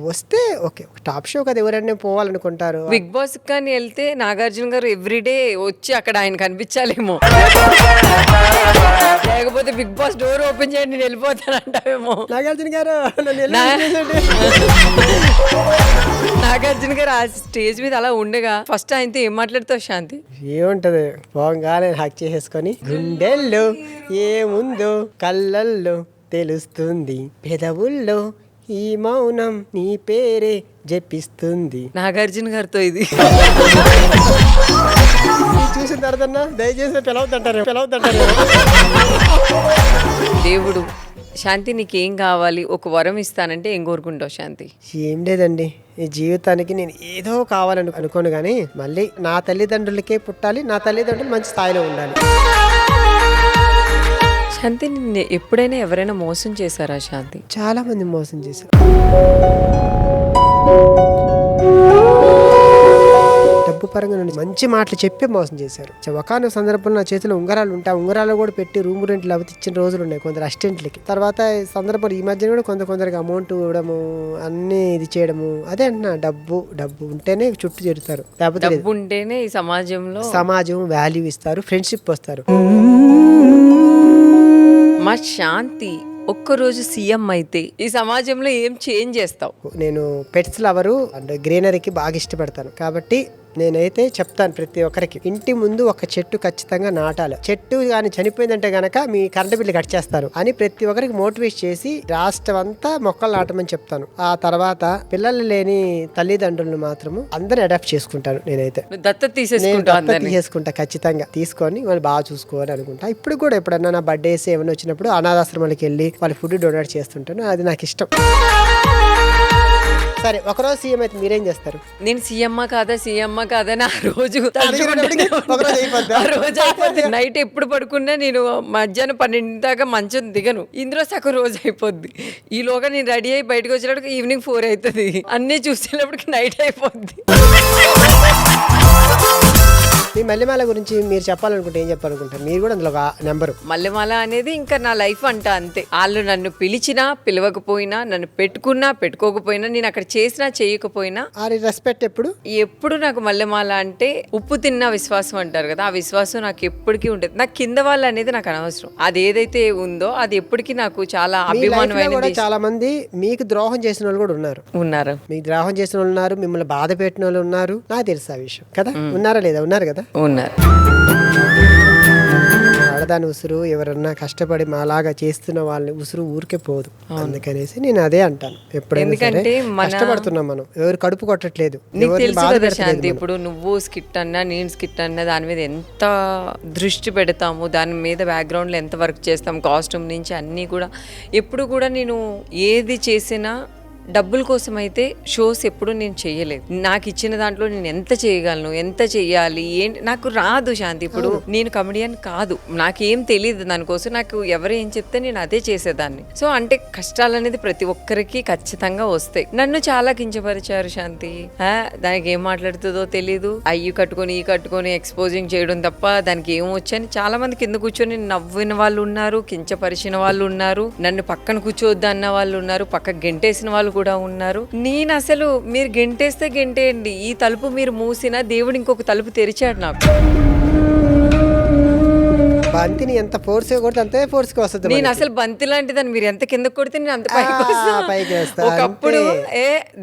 వస్తే ఓకే, టాప్ షో కదా, ఎవరైనా పోవాలనుకుంటారు. బిగ్ బాస్ కానీ వెళ్తే నాగార్జున గారు ఎవ్రీడే వచ్చి అక్కడ ఆయన కనిపించాలేమో, లేకపోతే బిగ్ బాస్ డోర్ ఓపెన్ చేయండి నేను వెళ్ళిపోతానంటావేమో. నాగార్జున గారు నాగార్జున గారు ఆ స్టేజ్ మీద అలా ఉండగా ఫస్ట్ ఆయనతో ఏం మాట్లాడతావు శాంతి? ఏముంటది, పోగానే హ్యాక్ చేసేసుకొని గుండెల్లో ఏముందో కళ్ళల్లో తెలుస్తుంది, పెదవుల్లో ఈ మౌనం నీ పేరే జపిస్తుంది. నాగార్జున గారితో ఇది చూసిన తర్వాత దయచేసి పిలవద్దంటారు. దేవుడు శాంతి నీకేం కావాలి, ఒక వరం ఇస్తానంటే ఏం కోరుకుంటావు శాంతి? ఏం లేదండి, ఈ జీవితానికి నేను ఏదో కావాలని అనుకోను కానీ మళ్ళీ నా తల్లిదండ్రులకే పుట్టాలి, నా తల్లిదండ్రులు మంచి స్థాయిలో ఉండాలి. శాంతి నిన్ను ఎప్పుడైనా ఎవరైనా మోసం చేశారా శాంతి? చాలా మంది మోసం చేశారు. డబ్బు పరంగా నన్ను మంచి మాటలు చెప్పి మోసం చేశారు. ఒకనొక సందర్భంలో నా చేతిలో ఉంగరాలు ఉంటాయి, ఉంగరాలు కూడా పెట్టి రూమ్ రెంట్ లేకపోతే ఇచ్చిన రోజులు ఉన్నాయి కొందరు అసిస్టెంట్లకి. తర్వాత సందర్భంలో ఈ మధ్యన కూడా కొందరికి అమౌంట్ ఇవ్వడము, అన్ని ఇది చేయడము. అదే అంటున్నా, డబ్బు ఉంటేనే చుట్టూ చేరుతారు, లేకపోతే డబ్బు ఉంటేనే ఈ సమాజం వాల్యూ ఇస్తారు, ఫ్రెండ్షిప్ వస్తారు. మా శాంతి ఒక్కరోజు సీఎం అయితే ఈ సమాజంలో ఏం చేంజ్ చేస్తావు? నేను పెట్స్ లవరు అండ్ గ్రీనరీకి బాగా ఇష్టపడతాను కాబట్టి నేనైతే చెప్తాను ప్రతి ఒక్కరికి, ఇంటి ముందు ఒక చెట్టు ఖచ్చితంగా నాటాలి. చెట్టు కానీ చనిపోయిందంటే గనక మీ కరెంట్ బిల్లు కట్ చేస్తారు అని ప్రతి ఒక్కరికి మోటివేట్ చేసి రాష్ట్రం అంతా మొక్కలు నాటమని చెప్తాను. ఆ తర్వాత పిల్లలు లేని తల్లిదండ్రులను మాత్రము అందరిని అడాప్ట్ చేసుకుంటాను. నేనైతే దత్తత తీసేసుకుంటా, ఖచ్చితంగా తీసుకొని వాళ్ళు బాగా చూసుకోవాలి అనుకుంటా. ఇప్పుడు కూడా ఎప్పుడన్నా నా బర్త్డేస్ ఏమైనా వచ్చినప్పుడు అనాథాశ్రమాలకు వెళ్ళి వాళ్ళ ఫుడ్ డొనేట్ చేస్తుంటాను, అది నాకు ఇష్టం. సరే, ఒకరోజు సీఎం అయితే మీరేం చేస్తారు? నేను సీఎమ్మా కాదా నా రోజు నైట్ ఎప్పుడు పడుకున్నా నేను మధ్యాహ్నం 12 దాకా మంచం దిగను. ఇందులో సగం రోజు అయిపోద్ది. ఈలోగా నేను రెడీ అయ్యి బయటకు వచ్చేటప్పటికి ఈవినింగ్ 4 అవుతుంది. అన్నీ చూసేటప్పటికి నైట్ అయిపోద్ది. మీ మల్లెమాల గురించి మీరు చెప్పాలనుకుంటే ఏం చెప్పాలనుకుంటారు? మీరు కూడా అందులో ఒక నెంబరు. మల్లెమాల అనేది ఇంకా నా లైఫ్ అంట, అంతే. వాళ్ళు నన్ను పిలిచినా పిలవకపోయినా, నన్ను పెట్టుకున్నా పెట్టుకోకపోయినా, నేను అక్కడ చేసినా చేయకపోయినా రెస్పెక్ట్ ఎప్పుడు నాకు మల్లెమాల అంటే ఉప్పు తిన్న విశ్వాసం అంటారు కదా, ఆ విశ్వాసం నాకు ఎప్పటికీ ఉంటుంది. నాకు కింద వాళ్ళు అనేది నాకు అనవసరం, అది ఏదైతే ఉందో అది ఎప్పటికీ నాకు చాలా అభిమానమైనది. చాలా మంది మీకు ద్రోహం చేసిన వాళ్ళు కూడా ఉన్నారు. మీకు ద్రోహం చేసిన వాళ్ళు ఉన్నారు, మిమ్మల్ని బాధ పెట్టిన వాళ్ళు ఉన్నారు. నాకు తెలుసు ఆ విషయం కదా. ఉన్నారా లేదా? ఉన్నారు కదా. ఆడదాని ఉసురు ఎవరన్నా కష్టపడి మాలాగా చేస్తున్న వాళ్ళని ఉసురు ఊరికే పోదు. అందుకనేసి నేను అదే అంటాను, ఎప్పుడైనా కష్టపడుతున్నాం మనం, ఎవరు కడుపు కొట్టట్లేదు. ఇప్పుడు నువ్వు స్కిట్ అన్నా నేను స్కిట్ అన్నా దాని మీద ఎంత దృష్టి పెడతాము, దాని మీద బ్యాక్గ్రౌండ్ లో ఎంత వర్క్ చేస్తాం, కాస్ట్యూమ్ నుంచి అన్నీ కూడా. ఎప్పుడు కూడా నేను ఏది చేసినా డబ్బుల కోసం అయితే షోస్ ఎప్పుడు నేను చేయలేదు. నాకు ఇచ్చిన దాంట్లో నేను ఎంత చేయగలను, ఎంత చెయ్యాలి, ఏంటి నాకు రాదు శాంతి. ఇప్పుడు నేను కమెడియన్ కాదు, నాకేం తెలియదు దానికోసం. నాకు ఎవరు ఏం చెప్తే నేను అదే చేసేదాన్ని. సో అంటే కష్టాలు అనేది ప్రతి ఒక్కరికి ఖచ్చితంగా వస్తాయి. నన్ను చాలా కించపరిచారు శాంతి. దానికి ఏం మాట్లాడుతుందో తెలీదు, అయ్యి కట్టుకొని ఎక్స్పోజింగ్ చేయడం తప్ప దానికి ఏం వచ్చని చాలా మంది కింద కూర్చొని నవ్విన వాళ్ళు ఉన్నారు, కించపరిచిన వాళ్ళు ఉన్నారు, నన్ను పక్కన కూర్చోవద్దు అన్న వాళ్ళు ఉన్నారు, పక్క గెంటేసిన వాళ్ళు కూడా ఉన్నారు. నేను అసలు మీరు గెంటేస్తే గెంటేయండి, ఈ తలుపు మీరు మూసినా దేవుడు ఇంకొక తలుపు తెరిచాడు నాకు. బంతిని ఎంత ఫోర్స్ కొడితే అంతే ఫోర్స్ కి వస్తుంది. నేను అసలు బంతి లాంటిదని, మీరు ఎంత కింద కొడితే నేను అంత పైకి వస్తా. ఒకప్పుడు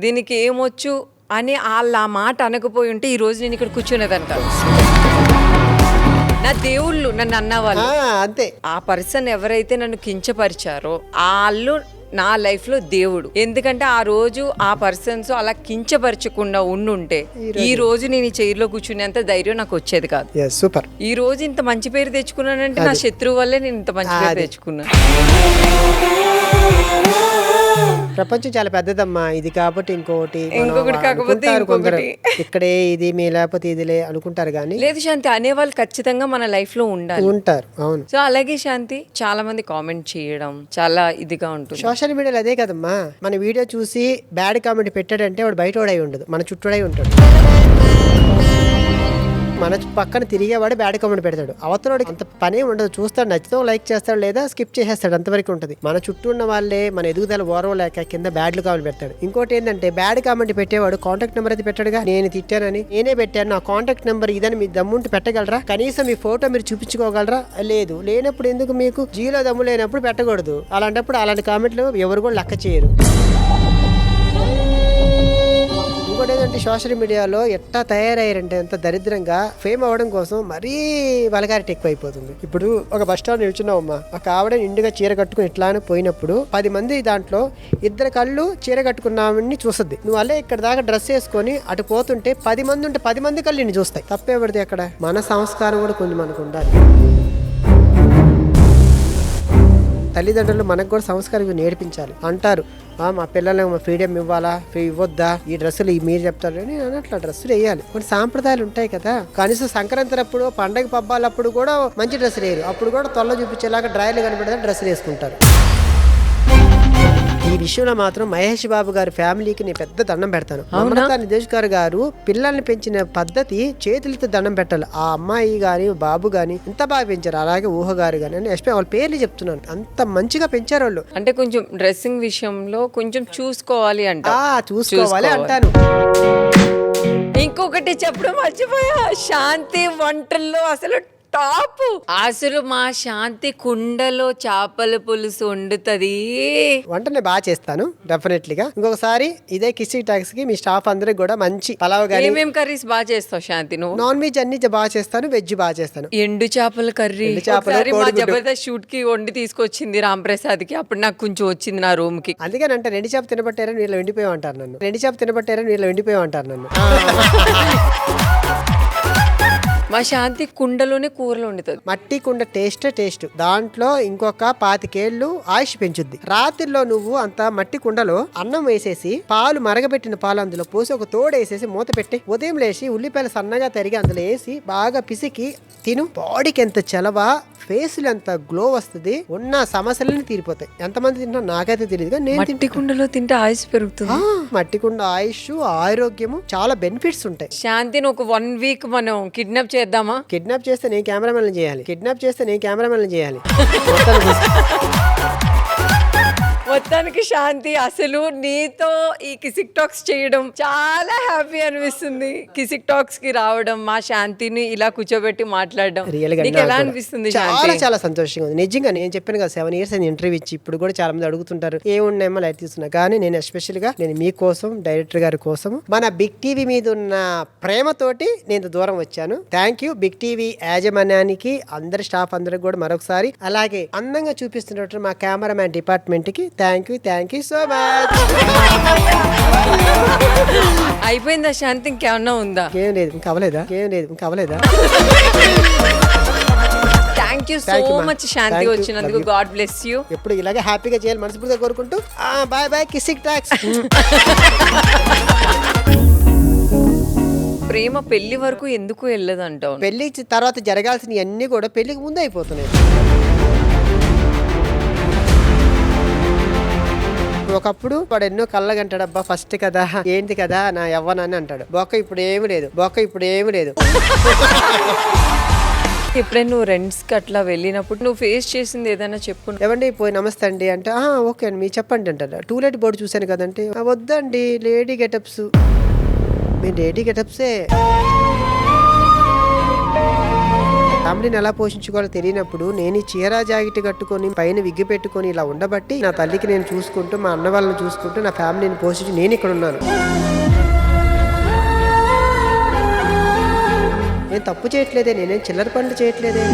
దీనికి ఏమొచ్చు అని వాళ్ళు ఆ మాట అనకపోయి ఉంటే ఈ రోజు నేను ఇక్కడ కూర్చునేదంట. నా దేవుళ్ళు నన్ను అన్నవాళ్ళు అంతే. ఆ పర్సన్ ఎవరైతే నన్ను కించపరిచారో వాళ్ళు నా లైఫ్ లో దేవుడు. ఎందుకంటే ఆ రోజు ఆ పర్సన్స్ అలా కించపరచకుండా ఉండుంటే ఈ రోజు నేను ఈ చైర్లో కూర్చునేంత ధైర్యం నాకు వచ్చేది కాదు. సూపర్. ఈ రోజు ఇంత మంచి పేరు తెచ్చుకున్నానంటే నా శత్రువు వల్లే నేను ఇంత మంచి పేరు తెచ్చుకున్నాను. ప్రపంచం చాలా పెద్దదమ్మా, ఇది కాబట్టి ఇంకొకటి కాకపోతే ఇక్కడే ఇది మీ లేకపోతే ఇదిలే అనుకుంటారు కానీ లేదు శాంతి, అనేవాళ్ళు ఖచ్చితంగా మన లైఫ్ లో ఉంటారు. అవును. సో అలాగే శాంతి చాలా మంది కామెంట్ చేయడం చాలా ఇదిగా ఉంటుంది. సోషల్ మీడియాలో అదే కదమ్మా, మన వీడియో చూసి బ్యాడ్ కామెంట్ పెట్టాడంటే వాడు బయట అయి ఉండదు, మన చుట్టూడై ఉంటాడు. మన పక్కన తిరిగేవాడు బ్యాడ్ కామెంట్ పెడతాడు, అవతలవాడికి అంత పనే ఉండదు, చూస్తాడు, నచ్చితే లైక్ చేస్తాడు లేదా స్కిప్ చేసేస్తాడు, అంతవరకు ఉంటుంది. మన చుట్టూ ఉన్న వాళ్ళే మన ఎదుగుదల ఓరవలేక కింద బ్యాడ్లు కామెంట్ పెడతాడు. ఇంకోటి ఏంటంటే బ్యాడ్ కామెంట్ పెట్టేవాడు కాంటాక్ట్ నెంబర్ అయితే పెట్టాడుగా, నేను తిట్టానని నేనే పెట్టాను, నా కాంటాక్ట్ నెంబర్ ఇదని మీ దమ్ముంటే పెట్టగలరా? కనీసం మీ ఫోటో మీరు చూపించుకోగలరా? లేదు. లేనప్పుడు ఎందుకు మీకు జీలో దమ్ము లేనప్పుడు పెట్టకూడదు. అలాంటప్పుడు అలాంటి కామెంట్లు ఎవరు కూడా లెక్క చేయరు. ఇంకోటి ఏంటంటే సోషల్ మీడియాలో ఎట్టా తయారయ్యారంటే ఎంత దరిద్రంగా ఫేమ్ అవ్వడం కోసం మరీ వల్గారిటీ ఎక్కువైపోతుంది. ఇప్పుడు ఒక బస్ స్టాండ్ నిల్చున్నావమ్మా, ఒక ఆవిడ నిండుగా చీర కట్టుకుని ఇట్లానే పోయినప్పుడు 10 మంది దాంట్లో 2 కళ్ళు చీర కట్టుకున్నామని చూస్తుంది. నువ్వు అల్లే ఇక్కడ దాకా డ్రెస్ వేసుకొని అటు పోతుంటే 10 మంది ఉంటే 10 మంది కళ్ళు నిన్ను చూస్తాయి. తప్పే పడితే అక్కడ మన సంస్కారం కూడా కొంచెం మనకు ఉండాలి. తల్లిదండ్రులు మనకు కూడా సంస్కారం నేర్పించాలి. అంటారు మా పిల్లలకు ఫ్రీడమ్ ఇవ్వాలా, ఇవ్వద్దా, ఈ డ్రెస్సులు మీరు చెప్తారు అని అట్లా డ్రెస్సులు వేయాలి. కొన్ని సాంప్రదాయాలు ఉంటాయి కదా. కనీసం సంక్రాంతి అప్పుడు పండగ పబ్బాలప్పుడు కూడా మంచి డ్రెస్సులు వేయరు, అప్పుడు కూడా తొల్ల చూపించేలాగా డ్రాయర్లు కనబడేలా డ్రెస్సులు వేసుకుంటారు. ఈ విషయంలో మాత్రం మహేష్ బాబు గారి ఫ్యామిలీకి నేను పెద్ద దండం పెడతాను. మమతా నిర్దేశకర్ గారు పిల్లల్ని పెంచిన పద్ధతి చేతులతో దండం పెట్టాలి. ఆ అమ్మాయి గాని బాబు గాని ఎంత బాగా పెంచారు, అలాగే ఊహ గారు గాని అని ఎస్పీ వాళ్ళ పేర్లు చెప్తున్నాను, అంత మంచిగా పెంచారు వాళ్ళు. అంటే కొంచెం డ్రెస్సింగ్ విషయంలో కొంచెం చూసుకోవాలి అంట. చూసుకోవాలి అంటాను. ఇంకొకటి చెప్పడం మర్చిపోయా, శాంతి వంటల్లో అసలు టాప్. అసలు మా శాంతి కుండలో చేపల పులుసు వండుతుంది. వంట నేను బాగా చేస్తాను డెఫినెట్లీగా. ఇంకొకసారి ఇదే కిసి టాక్స్ కి మీ స్టాఫ్ అందరికి కూడా మంచి పలావ్ గానీ ఏమేం కర్రీస్ బాగా చేస్తావు శాంతి నువ్వు? నాన్ వెజ్ అన్ని బాగా చేస్తాను, వెజ్ బాగా చేస్తాను. ఎండు చేపల కర్రీ మా జబర్దస్త్ షూట్ కి వండి తీసుకొచ్చింది రాంప్రసాద్ కి, అప్పుడు నాకు కొంచెం వచ్చింది నా రూమ్ కి. అందుకని అంటే 2 చేప తినబట్టారని వీళ్ళు వెండిపోయామంటారు నన్ను, 2 చేప తినబట్టారని వీళ్ళు వెండిపోయామంటారు నన్ను. మా శాంతి కుండలోనే కూరలు వండుతుంది. మట్టి కుండ టేస్ట్ దాంట్లో ఇంకొక 25 ఏళ్ళు ఆయుష్ పెంచుద్ది. రాత్రిలో నువ్వు అంత మట్టి కుండలో అన్నం వేసేసి పాలు మరగబెట్టిన పాలు అందులో పోసి ఒక తోడు వేసేసి మూత పెట్టి ఉదయం లేచి ఉల్లిపాయలు సన్నగా తరిగి అందులో వేసి బాగా పిసికి తిను. బాడీకి ఎంత చలవా, ఫేస్లు ఎంత గ్లో వస్తుంది, ఉన్న సమస్యలన్నీ తీరిపోతాయి. ఎంతమంది తింటున్నా నాకైతే తెలియదు, నేను మట్టి కుండలో తింటే ఆయుష్ పెరుగుతుంది. మట్టి కుండ ఆయుష్ ఆరోగ్యము చాలా బెనిఫిట్స్ ఉంటాయి. శాంతిని ఒక 1 వీక్ మనం కిడ్నాప్ చేద్దామా? కిడ్నాప్ చేస్తే నేను కెమెరామెన్ చేయాలి. మొత్తానికి శాంతి అసలు నీతో ఈ కిసిక్ టాక్స్ చేయడం చాలా హ్యాపీ అనిపిస్తుంది. కిసిక్ టాక్స్ కి రావడం, మా శాంతిని ఇలా కూర్చోబెట్టి మాట్లాడడం నీకు ఎలా అనిపిస్తుంది? చాలా సంతోషంగా ఉంది నిజంగా. నేను చెప్పాను కదా 7 years అని ఇంటర్వ్యూ ఇచ్చి ఇప్పుడు కూడా చాలా మంది అడుగుతుంటారు ఏమున్నాయమ్మా లైట్ తీస్తున్నా, కానీ నేను ఎస్పెషల్ గా నేను మీకోసం, డైరెక్టర్ గారి కోసం, మన బిగ్ టీవీ మీద ఉన్న ప్రేమతోటి నేను దూరం వచ్చాను. థ్యాంక్ యూ బిగ్ టీవీ యాజమాన్యానికి, అందరి స్టాఫ్ అందరికి కూడా మరొకసారి, అలాగే అందంగా చూపిస్తున్నట్టు మా కెమెరామ్యాన్ డిపార్ట్మెంట్ కి థ్యాంక్ యూ సో మచ్. అయిపోయిందా శాంతి? ఇంకేమన్నా ఉందా? ఏం లేదు, ఇంకా అవ్వలేదా? థ్యాంక్ యూ సో మచ్ శాంతి వచ్చినందుకు. God bless you. ఎప్పుడు ఇలాగే హ్యాపీగా చేయాలి మనస్ఫూర్తిగా కోరుకుంటూ బాయ్ కిసిక్ టాక్స్. ప్రేమ పెళ్లి వరకు ఎందుకు వెళ్ళదు అంటావు? పెళ్లి తర్వాత జరగాల్సినవి అన్ని కూడా పెళ్లికి ముందు అయిపోతున్నాయి. ఒకప్పుడు వాడు ఎన్నో కళ్ళగంటాడబ్బా ఫస్ట్ కదా ఏంటి కదా నా యవ్వనాన్ని అంటాడు. బొక్క ఇప్పుడు ఏమి లేదు. ఎప్పుడైనా నువ్వు రెంట్స్ కి అట్లా వెళ్ళినప్పుడు నువ్వు ఫేస్ చేసింది ఏదైనా చెప్పు. ఏమండి పోయి నమస్తే అండి అంటే ఓకే అండి మీరు చెప్పండి అంటారు. టూలెట్ బోర్డు చూశాను కదంటే వద్దండి లేడీ గెటప్స్. మీరు లేడీ గెటప్సే. ఫ్యామిలీని ఎలా పోషించుకోవాలో తెలియనప్పుడు నేను ఈ చీర జాకెట్ కట్టుకొని పైన విగ్గి పెట్టుకొని ఇలా ఉండబట్టి నా తల్లికి నేను చూసుకుంటూ, మా అన్న వాళ్ళని చూసుకుంటూ, నా ఫ్యామిలీని పోషించి నేను ఇక్కడ ఉన్నాను. నేను తప్పు చేయట్లేదే, నేనేం చిల్లర పనులు చేయట్లేదే.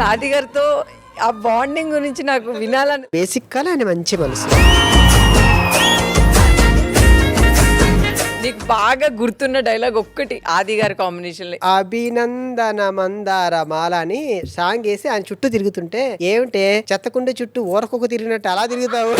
రాధి గారితో ఆ బాండింగ్ గురించి నాకు వినాలని. బేసిక్ గా ఆయన మంచి మనసు. నీకు బాగా గుర్తున్న డైలాగ్ ఒక్కటి ఆది గారి కాంబినేషన్ లో. అభినందన మందార మాల అని సాంగ్ వేసి ఆయన చుట్టూ తిరుగుతుంటే ఏమిటే చెత్తకుండే చుట్టూ ఊరకొక తిరిగినట్టు అలా తిరుగుతావు.